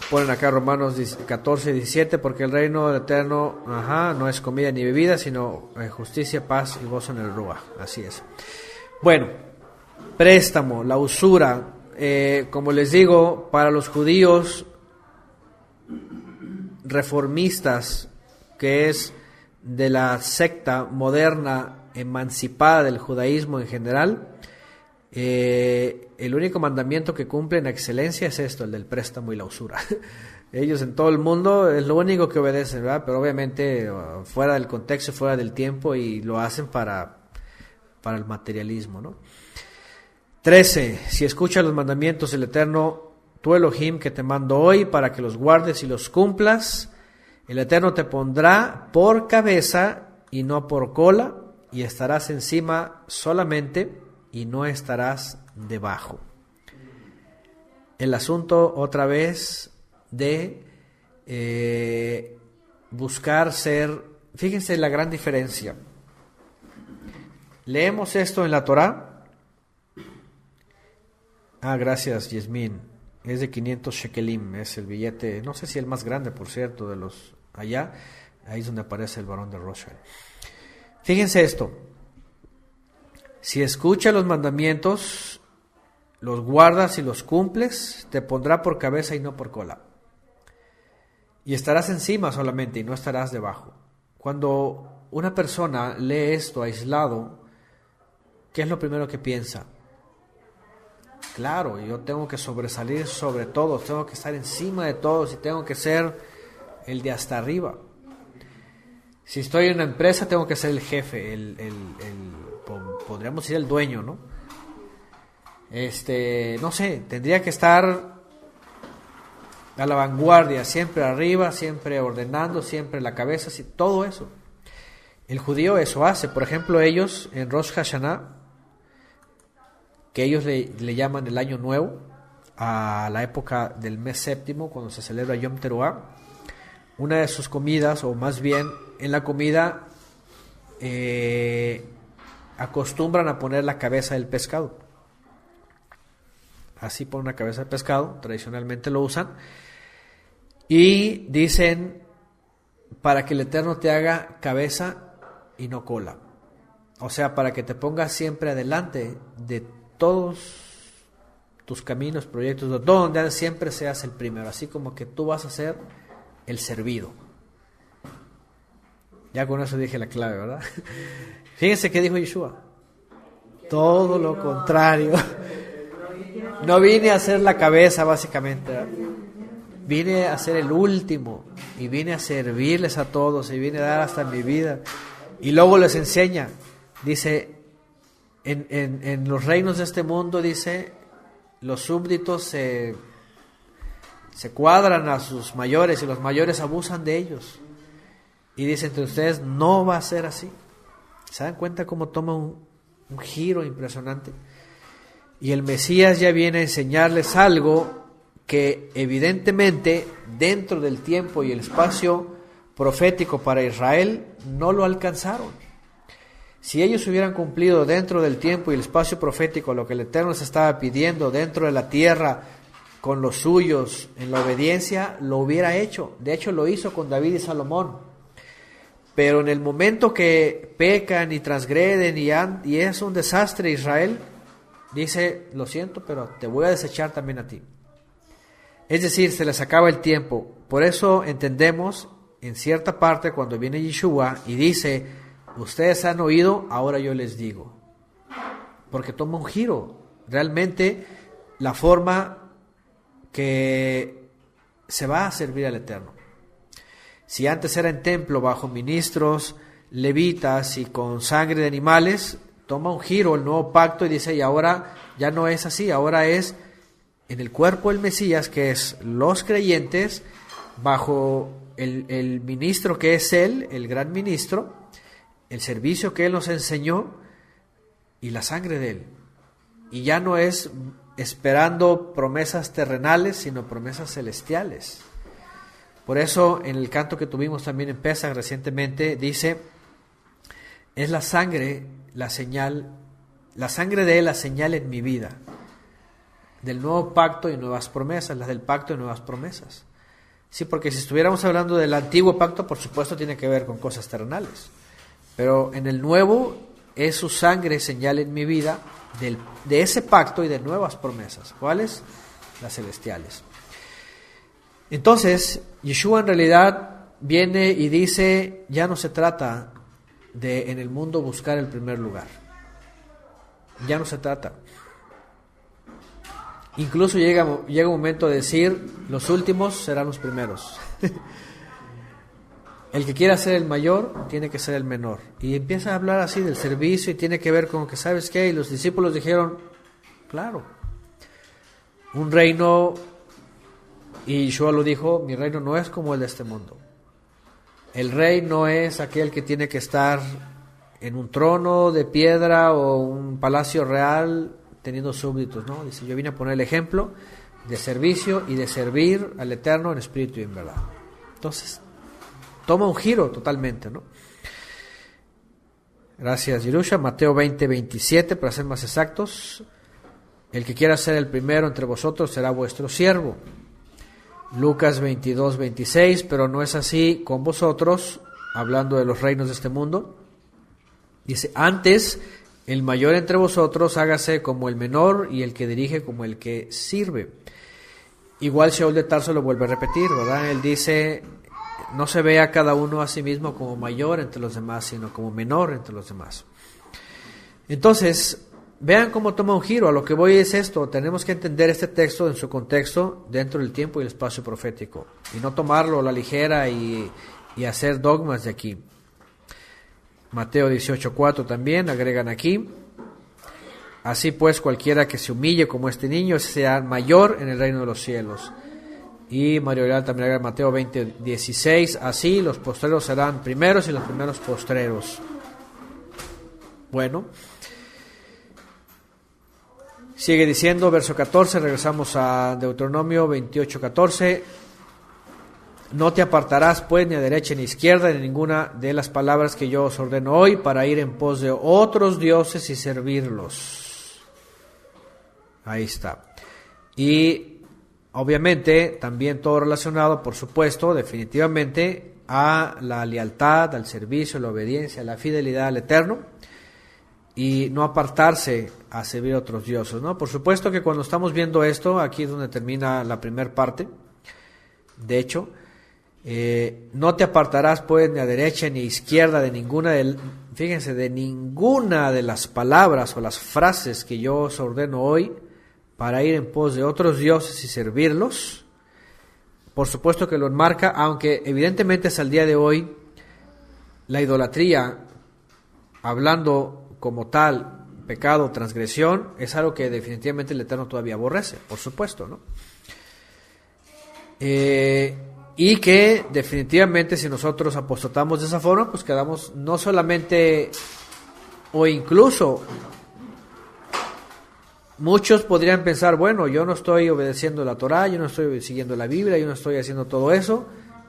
Ponen acá Romanos 14, 17, porque el reino del Eterno no es comida ni bebida, sino justicia, paz y gozo en el Ruach. Así es. Bueno, préstamo, la usura, como les digo, para los judíos reformistas, que es de la secta moderna emancipada del judaísmo en general, el único mandamiento que cumplen a excelencia es esto, el del préstamo y la usura. Ellos en todo el mundo es lo único que obedecen, ¿verdad? Pero obviamente fuera del contexto, fuera del tiempo, y lo hacen para el materialismo, ¿no? 13. Si escuchas los mandamientos del Eterno, tu Elohim, que te mando hoy, para que los guardes y los cumplas, el Eterno te pondrá por cabeza y no por cola, y estarás encima solamente y no estarás debajo. El asunto otra vez de buscar ser, fíjense la gran diferencia. Leemos esto en la Torá. Gracias, Yasmín. Es de 500 shekelim, es el billete, no sé si el más grande, por cierto, de los allá. Ahí es donde aparece el barón de Rothschild. Fíjense esto. Si escuchas los mandamientos, los guardas y los cumples, te pondrá por cabeza y no por cola. Y estarás encima solamente y no estarás debajo. Cuando una persona lee esto aislado, ¿qué es lo primero que piensa? Claro, yo tengo que sobresalir sobre todos, tengo que estar encima de todos y tengo que ser el de hasta arriba. Si estoy en una empresa, tengo que ser el jefe, podríamos decir el dueño, ¿no? No sé, tendría que estar a la vanguardia, siempre arriba, siempre ordenando, siempre la cabeza, todo eso. El judío eso hace. Por ejemplo, ellos en Rosh Hashanah, que ellos le llaman el año nuevo, a la época del mes séptimo, cuando se celebra Yom Teruah, una de sus comidas, o más bien en la comida, acostumbran a poner la cabeza del pescado. Así ponen una cabeza de pescado, tradicionalmente lo usan. Y dicen, para que el Eterno te haga cabeza y no cola. O sea, para que te pongas siempre adelante de todos tus caminos, proyectos, de todo donde siempre seas el primero. Así como que tú vas a ser el servido. Ya con eso dije la clave, ¿verdad? Fíjense qué dijo Yeshua. Todo lo contrario. No vine a ser la cabeza, básicamente, ¿verdad? Vine a ser el último y vine a servirles a todos y vine a dar hasta mi vida. Y luego les enseña, dice, en los reinos de este mundo, dice, los súbditos se cuadran a sus mayores y los mayores abusan de ellos. Y dice, entre ustedes no va a ser así. ¿Se dan cuenta cómo toma un giro impresionante? Y el Mesías ya viene a enseñarles algo que evidentemente dentro del tiempo y el espacio profético para Israel no lo alcanzaron. Si ellos hubieran cumplido dentro del tiempo y el espacio profético lo que el Eterno les estaba pidiendo dentro de la tierra con los suyos en la obediencia, lo hubiera hecho. De hecho lo hizo con David y Salomón. Pero en el momento que pecan y transgreden y es un desastre Israel, dice, lo siento, pero te voy a desechar también a ti. Es decir, se les acaba el tiempo. Por eso entendemos en cierta parte cuando viene Yeshua y dice, ustedes han oído, ahora yo les digo. Porque toma un giro. Realmente la forma que se va a servir al Eterno. Si antes era en templo bajo ministros, levitas y con sangre de animales, toma un giro el nuevo pacto y dice, y ahora ya no es así, ahora es en el cuerpo del Mesías, que es los creyentes, bajo el ministro que es Él, el gran ministro, el servicio que Él nos enseñó y la sangre de Él. Y ya no es esperando promesas terrenales, sino promesas celestiales. Por eso en el canto que tuvimos también en Pesach recientemente, dice, es la sangre la señal, la sangre de Él la señal en mi vida, del nuevo pacto y nuevas promesas, las del pacto y nuevas promesas. Sí, porque si estuviéramos hablando del antiguo pacto, por supuesto tiene que ver con cosas terrenales, pero en el nuevo es su sangre señal en mi vida de ese pacto y de nuevas promesas. ¿Cuáles? Las celestiales. Entonces, Yeshua en realidad viene y dice, ya no se trata de en el mundo buscar el primer lugar. Ya no se trata. Incluso llega un momento de decir, los últimos serán los primeros. El que quiera ser el mayor, tiene que ser el menor. Y empieza a hablar así del servicio y tiene que ver con que, ¿sabes qué? Y los discípulos dijeron, claro, un reino, y Yeshua lo dijo, mi reino no es como el de este mundo. El rey no es aquel que tiene que estar en un trono de piedra o un palacio real teniendo súbditos, ¿no? Dice, yo vine a poner el ejemplo de servicio y de servir al Eterno en espíritu y en verdad. Entonces, toma un giro totalmente, ¿no? Gracias, Yerusha. Mateo 20:27, para ser más exactos. El que quiera ser el primero entre vosotros será vuestro siervo. Lucas 22:26, pero no es así con vosotros, hablando de los reinos de este mundo. Dice, antes, el mayor entre vosotros hágase como el menor y el que dirige como el que sirve. Igual Shaul de Tarso lo vuelve a repetir, ¿verdad? Él dice, no se vea cada uno a sí mismo como mayor entre los demás, sino como menor entre los demás. Entonces, vean cómo toma un giro. A lo que voy es esto, tenemos que entender este texto en su contexto dentro del tiempo y el espacio profético, y no tomarlo a la ligera y hacer dogmas de aquí. Mateo 18:4 también agregan aquí, así pues cualquiera que se humille como este niño sea mayor en el reino de los cielos. Y Mario Leal también agrega Mateo 20:16, así los postreros serán primeros y los primeros postreros. Bueno, sigue diciendo, verso 14, regresamos a Deuteronomio 28:14. No te apartarás pues ni a derecha ni a izquierda de ninguna de las palabras que yo os ordeno hoy, para ir en pos de otros dioses y servirlos. Ahí está. Y obviamente también todo relacionado, por supuesto, definitivamente a la lealtad, al servicio, a la obediencia, a la fidelidad al Eterno, y no apartarse a servir a otros dioses, ¿no? Por supuesto que cuando estamos viendo esto, aquí es donde termina la primera parte. De hecho, no te apartarás pues ni a derecha ni a izquierda de ninguna de ninguna de las palabras o las frases que yo os ordeno hoy, para ir en pos de otros dioses y servirlos. Por supuesto que lo enmarca, aunque evidentemente hasta el día de hoy la idolatría, hablando como tal, pecado, transgresión, es algo que definitivamente el Eterno todavía aborrece, por supuesto, ¿no? Y que definitivamente si nosotros apostatamos de esa forma, pues quedamos no solamente, o incluso muchos podrían pensar, bueno, yo no estoy obedeciendo la Torá, yo no estoy siguiendo la Biblia, yo no estoy haciendo todo eso,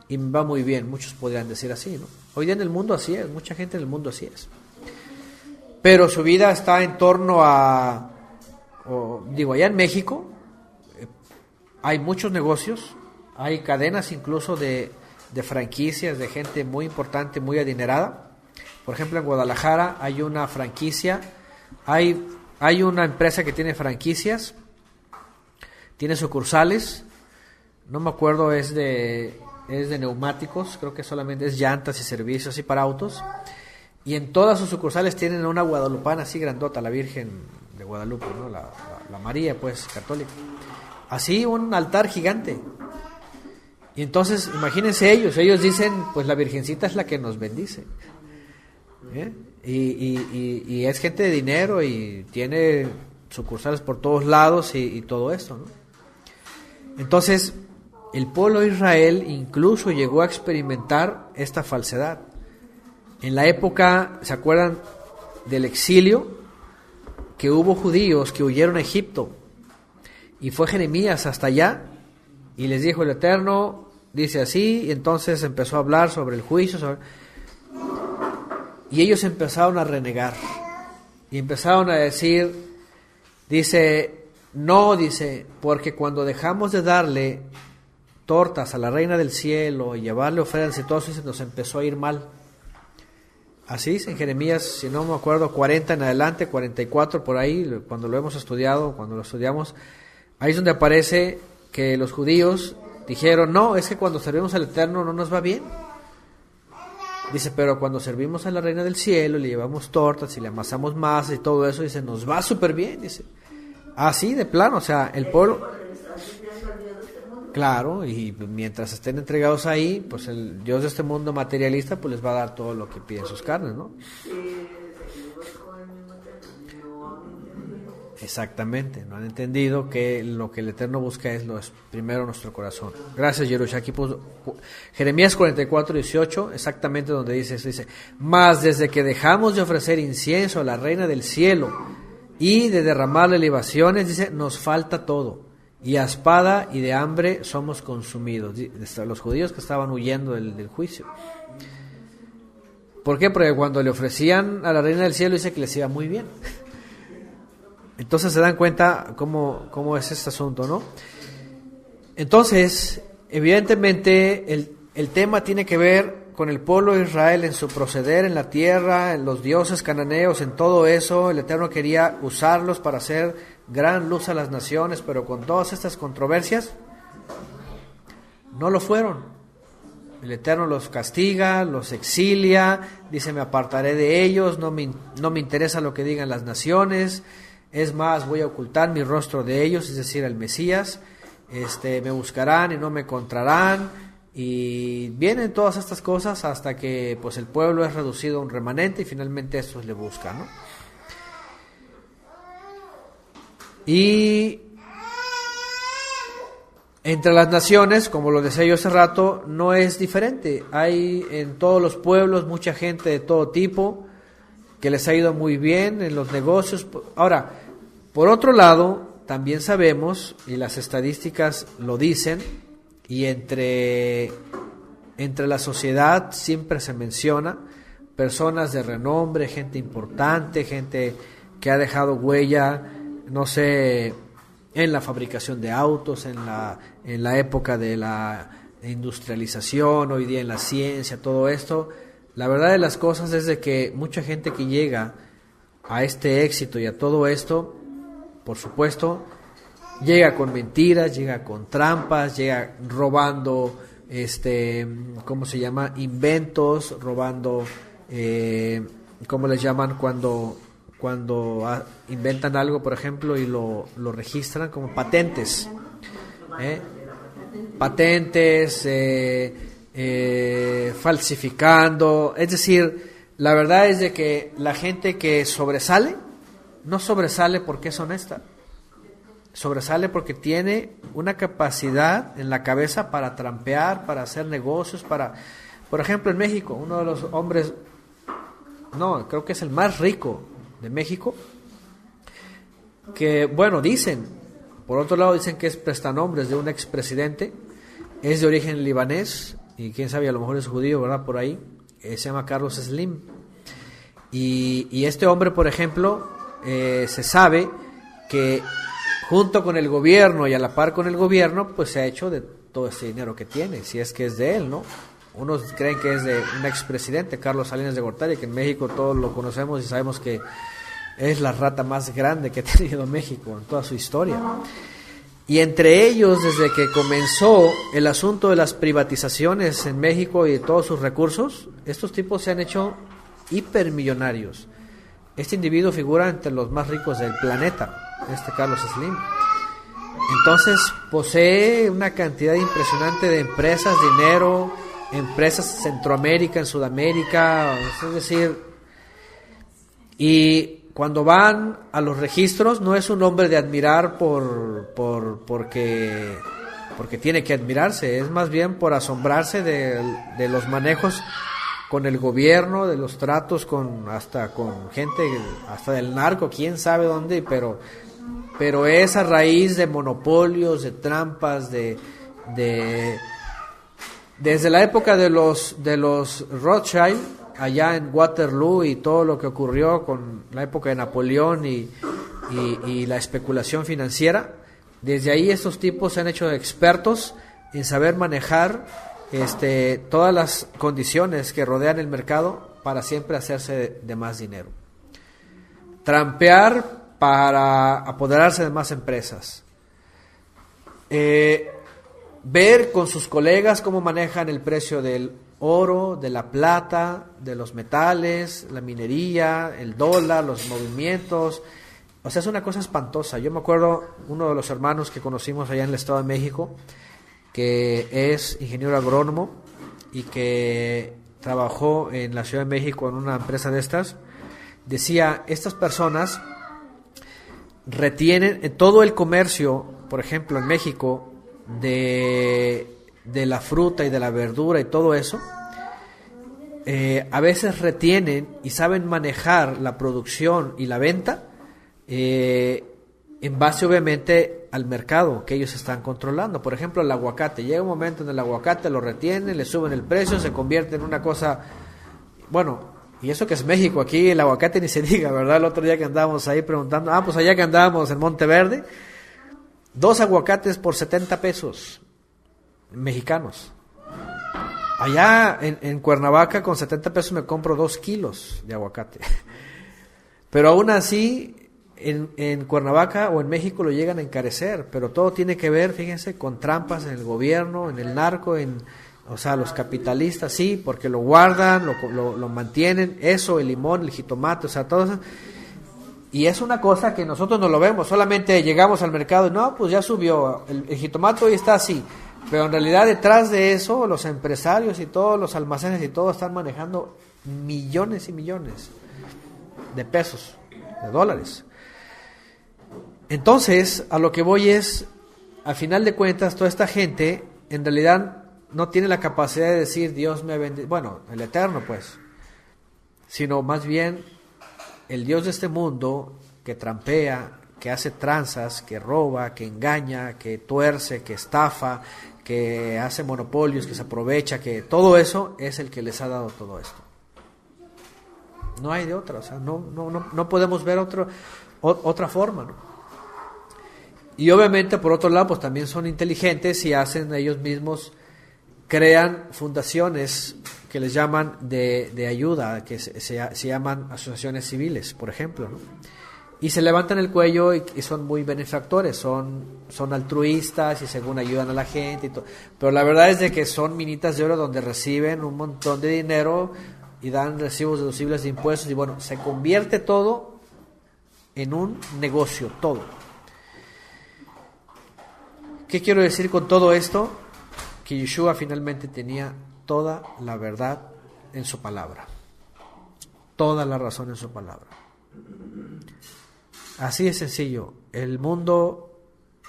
y me va muy bien. Muchos podrían decir así, ¿no? Hoy día en el mundo así es, mucha gente en el mundo así es. Pero su vida está en torno a, allá en México hay muchos negocios, hay cadenas incluso de franquicias de gente muy importante, muy adinerada. Por ejemplo, en Guadalajara hay una franquicia, hay una empresa que tiene franquicias, tiene sucursales, no me acuerdo, es de neumáticos, creo que solamente es llantas y servicios así para autos, y en todas sus sucursales tienen una guadalupana así grandota, la Virgen de Guadalupe, ¿no? la María, pues, católica, así un altar gigante. Y entonces, imagínense ellos dicen, pues la Virgencita es la que nos bendice, ¿eh? Y es gente de dinero y tiene sucursales por todos lados y todo esto, ¿no? Entonces, el pueblo de Israel incluso llegó a experimentar esta falsedad. En la época, ¿se acuerdan del exilio? Que hubo judíos que huyeron a Egipto y fue Jeremías hasta allá y les dijo el Eterno, dice así, y entonces empezó a hablar sobre el juicio, y ellos empezaron a renegar y empezaron a decir, dice, porque cuando dejamos de darle tortas a la reina del cielo y llevarle ofrendas y todo eso, se nos empezó a ir mal. Así dice en Jeremías, si no me acuerdo, 40 en adelante, 44 por ahí, cuando lo hemos estudiado, cuando lo estudiamos, ahí es donde aparece que los judíos dijeron, no, es que cuando servimos al Eterno no nos va bien. Dice, pero cuando servimos a la reina del cielo, le llevamos tortas y le amasamos masa y todo eso, dice, nos va súper bien, dice. Así de plano, o sea, el pueblo... Claro, y mientras estén entregados ahí, pues el Dios de este mundo materialista, pues les va a dar todo lo que piden sus carnes, ¿no? Exactamente, no han entendido que lo que el Eterno busca es primero nuestro corazón. Gracias, Yerush. Aquí puso Jeremías 44:18, exactamente donde dice eso, dice, mas desde que dejamos de ofrecer incienso a la reina del cielo y de derramarle libaciones, dice, nos falta todo, y a espada y de hambre somos consumidos. Los judíos que estaban huyendo del juicio. ¿Por qué? Porque cuando le ofrecían a la reina del cielo, dice que les iba muy bien. Entonces se dan cuenta cómo es este asunto, ¿no? Entonces, evidentemente, el tema tiene que ver con el pueblo de Israel en su proceder en la tierra, en los dioses cananeos, en todo eso. El Eterno quería usarlos para hacer gran luz a las naciones, pero con todas estas controversias, no lo fueron. El Eterno los castiga, los exilia, dice, me apartaré de ellos, no me interesa lo que digan las naciones. Es más, voy a ocultar mi rostro de ellos, es decir, al Mesías. Me buscarán y no me encontrarán. Y vienen todas estas cosas hasta que pues el pueblo es reducido a un remanente y finalmente estos le buscan, ¿no? Y entre las naciones, como lo decía yo hace rato, no es diferente. Hay en todos los pueblos mucha gente de todo tipo que les ha ido muy bien en los negocios. Ahora, por otro lado, también sabemos, y las estadísticas lo dicen, y entre entre la sociedad siempre se menciona personas de renombre, gente importante, gente que ha dejado huella, no sé, en la fabricación de autos, en la época de la industrialización, hoy día en la ciencia, todo esto. La verdad de las cosas es de que mucha gente que llega a este éxito y a todo esto, por supuesto, llega con mentiras, llega con trampas, llega robando, ¿cómo se llama? Inventos, robando, ¿cómo les llaman cuando inventan algo, por ejemplo, y lo registran? Como patentes, patentes, falsificando. Es decir, la verdad es de que la gente que sobresale, no sobresale porque es honesta, sobresale porque tiene una capacidad en la cabeza para trampear, para hacer negocios, por ejemplo, en México, uno de los hombres, no, creo que es el más rico de México, que, bueno, dicen, por otro lado dicen que es prestanombres de un expresidente, es de origen libanés, y quién sabe, a lo mejor es judío, ¿verdad? Por ahí, se llama Carlos Slim, y este hombre, por ejemplo, se sabe que junto con el gobierno y a la par con el gobierno, pues se ha hecho de todo ese dinero que tiene, si es que es de él, ¿no? Unos creen que es de un expresidente, Carlos Salinas de Gortari, que en México todos lo conocemos y sabemos que es la rata más grande que ha tenido México en toda su historia. Y entre ellos, desde que comenzó el asunto de las privatizaciones en México y de todos sus recursos, estos tipos se han hecho hipermillonarios. Este individuo figura entre los más ricos del planeta, Carlos Slim. Entonces posee una cantidad impresionante de empresas, dinero, empresas en Centroamérica, en Sudamérica, es decir, y cuando van a los registros no es un hombre de admirar porque tiene que admirarse, es más bien por asombrarse de los manejos con el gobierno, de los tratos hasta con gente, hasta del narco, quién sabe dónde, pero es a raíz de monopolios, de trampas, desde la época de los Rothschild, allá en Waterloo, y todo lo que ocurrió con la época de Napoleón y la especulación financiera. Desde ahí estos tipos se han hecho expertos en saber manejar todas las condiciones que rodean el mercado para siempre hacerse de más dinero. Trampear para apoderarse de más empresas. Ver con sus colegas cómo manejan el precio del oro, de la plata, de los metales, la minería, el dólar, los movimientos. O sea, es una cosa espantosa. Yo me acuerdo uno de los hermanos que conocimos allá en el Estado de México, que es ingeniero agrónomo y que trabajó en la Ciudad de México en una empresa de estas, decía, estas personas retienen en todo el comercio, por ejemplo en México, de la fruta y de la verdura y todo eso, a veces retienen y saben manejar la producción y la venta en base obviamente al mercado que ellos están controlando. Por ejemplo, el aguacate, llega un momento en el aguacate lo retienen, le suben el precio, se convierte en una cosa, bueno, y eso que es México, aquí el aguacate ni se diga, ¿verdad? El otro día que andábamos ahí preguntando, pues allá que andábamos en Monteverde, 2 aguacates por 70 pesos mexicanos. Allá en Cuernavaca con 70 pesos me compro 2 kilos de aguacate. Pero aún así en Cuernavaca o en México lo llegan a encarecer, pero todo tiene que ver, fíjense, con trampas en el gobierno, en el narco, o sea, los capitalistas, sí, porque lo guardan, lo mantienen, eso, el limón, el jitomate, o sea, todo eso. Y es una cosa que nosotros no lo vemos, solamente llegamos al mercado y no, pues ya subió, el jitomate hoy está así, pero en realidad detrás de eso los empresarios y todos los almacenes y todo están manejando millones y millones de pesos, de dólares. Entonces, a lo que voy es, al final de cuentas, toda esta gente en realidad no tiene la capacidad de decir Dios me ha bendecido, bueno, el Eterno pues, sino más bien el Dios de este mundo que trampea, que hace tranzas, que roba, que engaña, que tuerce, que estafa, que hace monopolios, que se aprovecha, que todo eso es el que les ha dado todo esto. No hay de otra, o sea, no podemos ver otra forma, ¿no? Y obviamente, por otro lado, pues también son inteligentes y hacen ellos mismos, crean fundaciones que les llaman de ayuda, que se llaman asociaciones civiles, por ejemplo, ¿no? Y se levantan el cuello y son muy benefactores, son altruistas y según ayudan a la gente y todo. Pero la verdad es de que son minitas de oro donde reciben un montón de dinero y dan recibos deducibles de impuestos y bueno, se convierte todo en un negocio, todo. ¿Qué quiero decir con todo esto? Que Yeshua finalmente tenía toda la verdad en su palabra, toda la razón en su palabra. Así es sencillo. El mundo,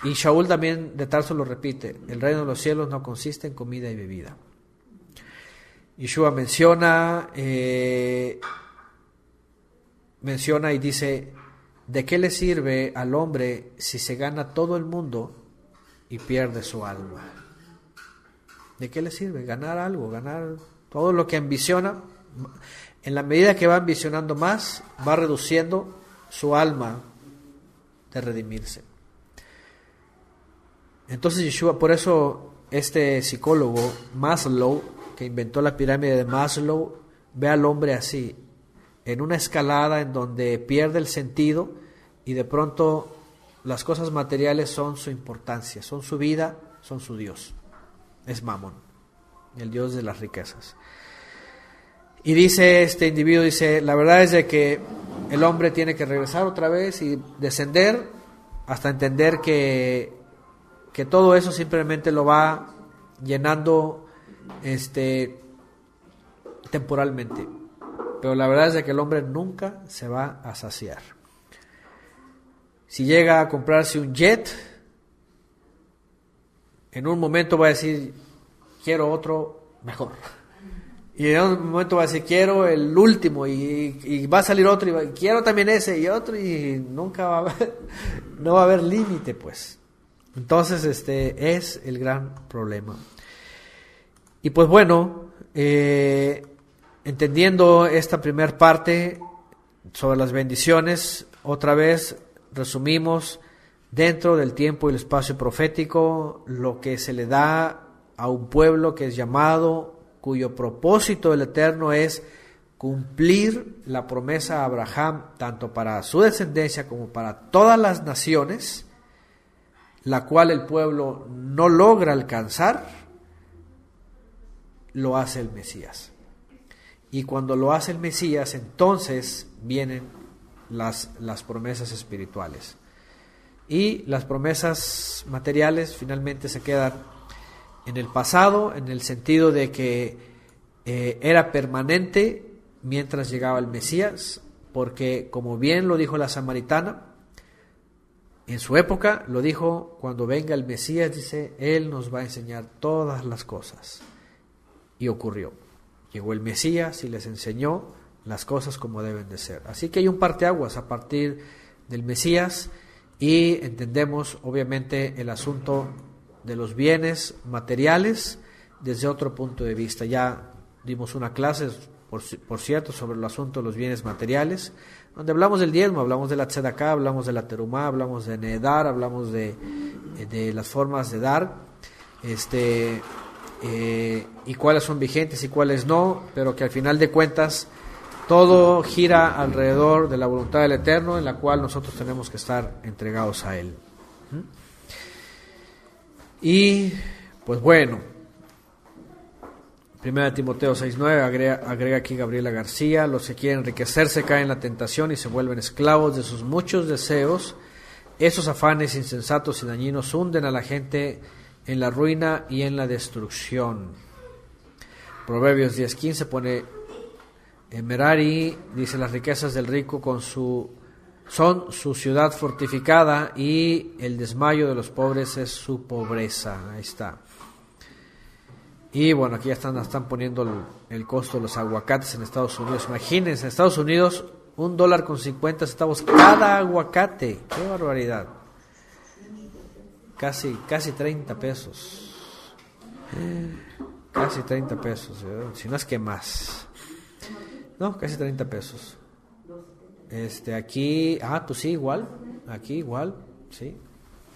y Shaul también de Tarso lo repite, el reino de los cielos no consiste en comida y bebida. Yeshua menciona y dice, ¿de qué le sirve al hombre si se gana todo el mundo y pierde su alma? ¿De qué le sirve ganar algo, ganar todo lo que ambiciona? En la medida que va ambicionando más, va reduciendo su alma de redimirse. Entonces Yeshua, por eso este psicólogo Maslow, que inventó la pirámide de Maslow, ve al hombre así, en una escalada en donde pierde el sentido y de pronto las cosas materiales son su importancia, son su vida, son su Dios. Es Mamón, el Dios de las riquezas. Y dice este individuo, dice, la verdad es de que el hombre tiene que regresar otra vez y descender hasta entender que todo eso simplemente lo va llenando temporalmente. Pero la verdad es de que el hombre nunca se va a saciar. Si llega a comprarse un jet, en un momento va a decir, quiero otro mejor. Y en un momento va a decir, quiero el último, y va a salir otro, y quiero también ese, y otro, y nunca va a haber, no va a haber límite, pues. Entonces, es el gran problema. Y pues bueno, entendiendo esta primer parte sobre las bendiciones, otra vez resumimos dentro del tiempo y el espacio profético lo que se le da a un pueblo que es llamado, cuyo propósito del Eterno es cumplir la promesa a Abraham, tanto para su descendencia como para todas las naciones, la cual el pueblo no logra alcanzar, lo hace el Mesías. Y cuando lo hace el Mesías, entonces vienen las promesas espirituales. Y las promesas materiales finalmente se quedan en el pasado, en el sentido de que era permanente mientras llegaba el Mesías, porque como bien lo dijo la samaritana, en su época lo dijo, cuando venga el Mesías, dice, Él nos va a enseñar todas las cosas. Y ocurrió. Llegó el Mesías y les enseñó las cosas como deben de ser. Así que hay un parteaguas a partir del Mesías y entendemos obviamente el asunto de los bienes materiales desde otro punto de vista. Ya dimos una clase, por cierto, sobre el asunto de los bienes materiales, donde hablamos del diezmo, hablamos de la tzedaká, hablamos de la terumá, hablamos de nedar, hablamos de las formas de dar, y cuáles son vigentes y cuáles no, pero que al final de cuentas todo gira alrededor de la voluntad del Eterno, en la cual nosotros tenemos que estar entregados a Él. Y pues bueno, 1 Timoteo 6:9 agrega aquí Gabriela García, los que quieren enriquecerse caen en la tentación y se vuelven esclavos de sus muchos deseos. Esos afanes insensatos y dañinos hunden a la gente en la ruina y en la destrucción. Proverbios 10:15 pone Merari, dice, las riquezas del rico son su ciudad fortificada y el desmayo de los pobres es su pobreza. Ahí está. Y bueno, aquí ya están poniendo el costo de los aguacates en Estados Unidos. Imagínense, en Estados Unidos $1.50 cada aguacate. ¡Qué barbaridad! Casi 30 pesos. Casi 30 pesos, si no es que más. No, casi 30 pesos. Aquí, pues sí, igual. Aquí igual, sí.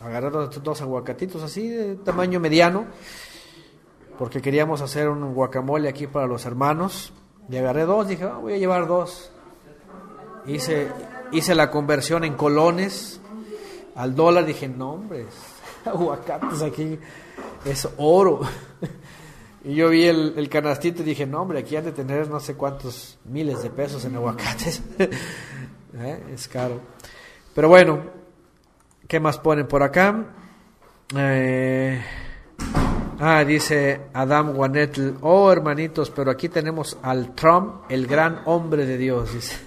Agarré dos aguacatitos así, de tamaño mediano, porque queríamos hacer un guacamole aquí para los hermanos. Y agarré dos, dije, voy a llevar dos. Hice la conversión en colones al dólar, dije, no hombre, aguacates aquí es oro. Y yo vi el canastito y dije, no hombre, aquí han de tener no sé cuántos miles de pesos en aguacates. Es caro. Pero bueno, ¿qué más ponen por acá? Dice Adam Guanetl, hermanitos, pero aquí tenemos al Trump, el gran hombre de Dios, dice.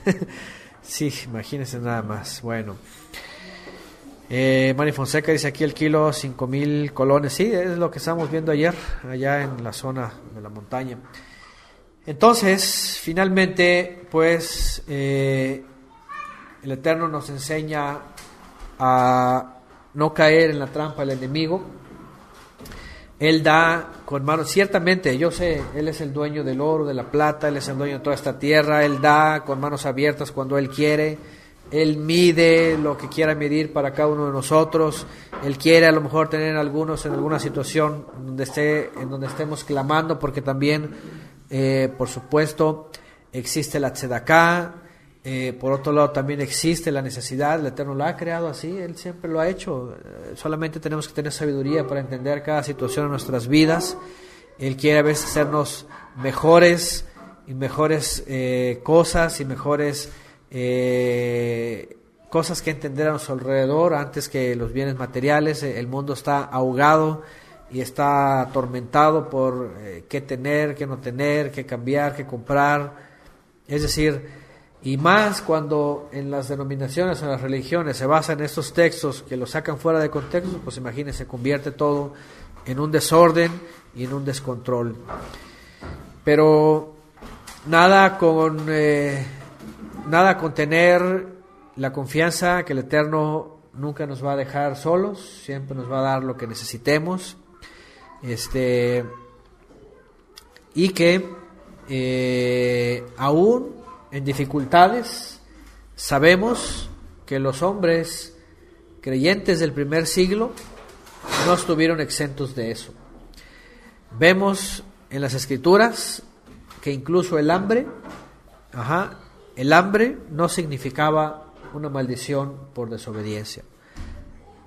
Sí, imagínense nada más. Bueno, Manny Fonseca dice aquí el kilo 5,000 colones. Sí, es lo que estábamos viendo ayer, allá en la zona de la montaña. Entonces, finalmente, pues, el Eterno nos enseña a no caer en la trampa del enemigo. Él da con manos, ciertamente, yo sé, Él es el dueño del oro, de la plata, Él es el dueño de toda esta tierra, Él da con manos abiertas cuando Él quiere, Él mide lo que quiera medir para cada uno de nosotros, Él quiere a lo mejor tener algunos en alguna situación en donde estemos clamando, porque también, por supuesto, existe la tzedaká. Por otro lado también existe la necesidad, el Eterno lo ha creado así, Él siempre lo ha hecho, solamente tenemos que tener sabiduría para entender cada situación en nuestras vidas. Él quiere a veces hacernos mejores y mejores cosas y mejores cosas que entender a nuestro alrededor antes que los bienes materiales. El mundo está ahogado y está atormentado por qué tener, qué no tener, qué cambiar, qué comprar, es decir, y más cuando en las denominaciones, en las religiones se basan en estos textos que los sacan fuera de contexto, pues imagínense, se convierte todo en un desorden y en un descontrol. Pero nada con tener la confianza que el Eterno nunca nos va a dejar solos, siempre nos va a dar lo que necesitemos, y que aún en dificultades, sabemos que los hombres creyentes del primer siglo no estuvieron exentos de eso. Vemos en las Escrituras que incluso el hambre no significaba una maldición por desobediencia.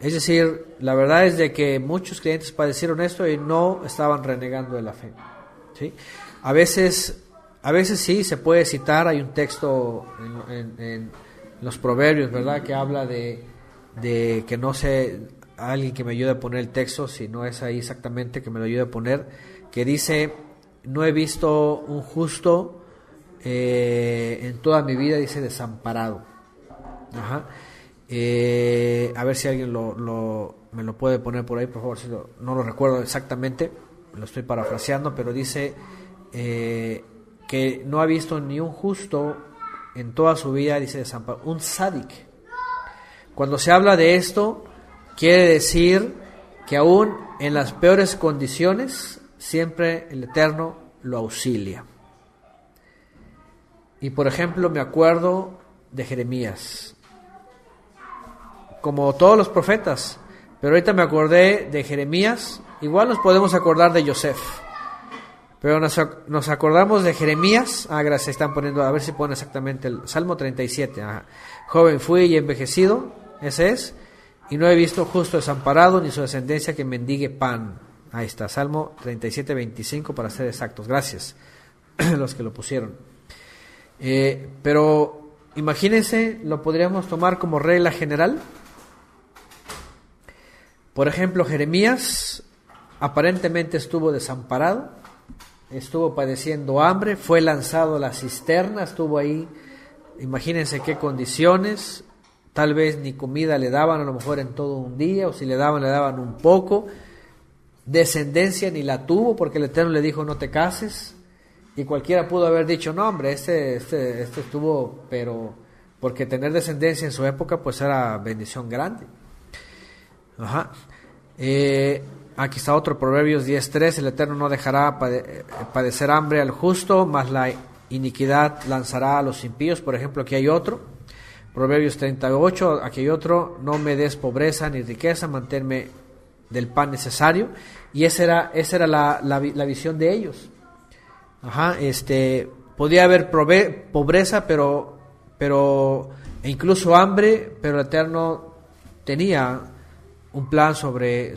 Es decir, la verdad es de que muchos creyentes padecieron esto y no estaban renegando de la fe, ¿sí? A veces sí se puede citar, hay un texto en los Proverbios, ¿verdad?, que habla de que no sé, alguien que me ayude a poner el texto, si no es ahí exactamente, que me lo ayude a poner, que dice, no he visto un justo en toda mi vida, dice, desamparado. A ver si alguien me lo puede poner por ahí, por favor, si no lo recuerdo exactamente, lo estoy parafraseando, pero dice que no ha visto ni un justo en toda su vida, dice desamparado, un sádic. Cuando se habla de esto, quiere decir que aún en las peores condiciones, siempre el Eterno lo auxilia. Y por ejemplo, me acuerdo de Jeremías, como todos los profetas, pero ahorita me acordé de Jeremías, igual nos podemos acordar de Yosef. Pero nos acordamos de Jeremías. Gracias, están poniendo, a ver si ponen exactamente el Salmo 37. Joven fui y envejecido, ese es, y no he visto justo desamparado, ni su descendencia que mendigue pan. Ahí está, Salmo 37, 25 para ser exactos. Gracias, los que lo pusieron. Pero imagínense, lo podríamos tomar como regla general. Por ejemplo, Jeremías aparentemente estuvo desamparado, estuvo padeciendo hambre, fue lanzado a la cisterna, estuvo ahí, imagínense qué condiciones, tal vez ni comida le daban a lo mejor en todo un día, o si le daban un poco, descendencia ni la tuvo porque el Eterno le dijo no te cases, y cualquiera pudo haber dicho no hombre, este estuvo, pero porque tener descendencia en su época pues era bendición grande. Aquí está otro, Proverbios 10:3, el Eterno no dejará padecer hambre al justo, mas la iniquidad lanzará a los impíos. Por ejemplo, aquí hay otro, Proverbios 38, aquí hay otro, no me des pobreza ni riqueza, manténme del pan necesario. Y esa era la visión de ellos. Podía haber pobreza, pero e incluso hambre, pero el Eterno tenía un plan sobre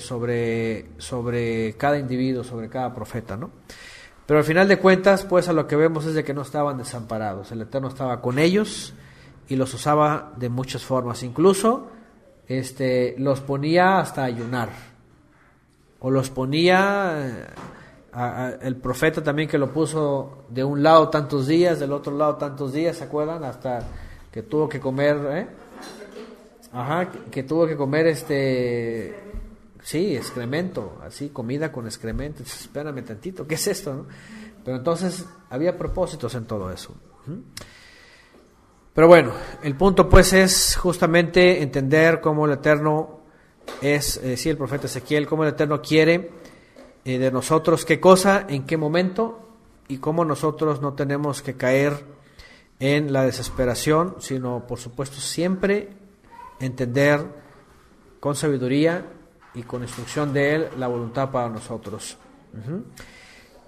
cada individuo, sobre cada profeta, ¿no? Pero al final de cuentas, pues a lo que vemos es de que no estaban desamparados. El Eterno estaba con ellos y los usaba de muchas formas. Incluso los ponía hasta ayunar. O los ponía el profeta también, que lo puso de un lado tantos días, del otro lado tantos días, ¿se acuerdan? Hasta que tuvo que comer, que tuvo que comer excremento, así, comida con excremento. Espérame tantito, ¿qué es esto, no? Pero entonces había propósitos en todo eso. Pero bueno, el punto pues es justamente entender cómo el Eterno el profeta Ezequiel, cómo el Eterno quiere de nosotros qué cosa, en qué momento, y cómo nosotros no tenemos que caer en la desesperación, sino por supuesto siempre entender con sabiduría y con instrucción de Él la voluntad para nosotros.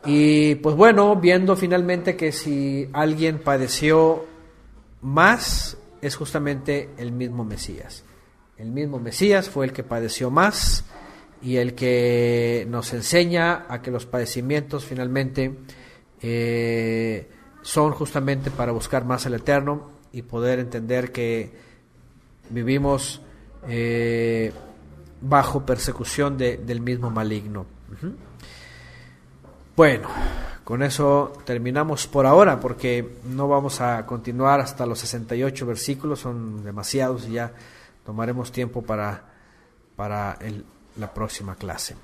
Y pues bueno, viendo finalmente que si alguien padeció más, es justamente el mismo Mesías. El mismo Mesías fue el que padeció más y el que nos enseña a que los padecimientos finalmente son justamente para buscar más al Eterno y poder entender que vivimos bajo persecución del mismo maligno. Bueno, con eso terminamos por ahora, porque no vamos a continuar hasta los 68 versículos, son demasiados y ya tomaremos tiempo para la próxima clase.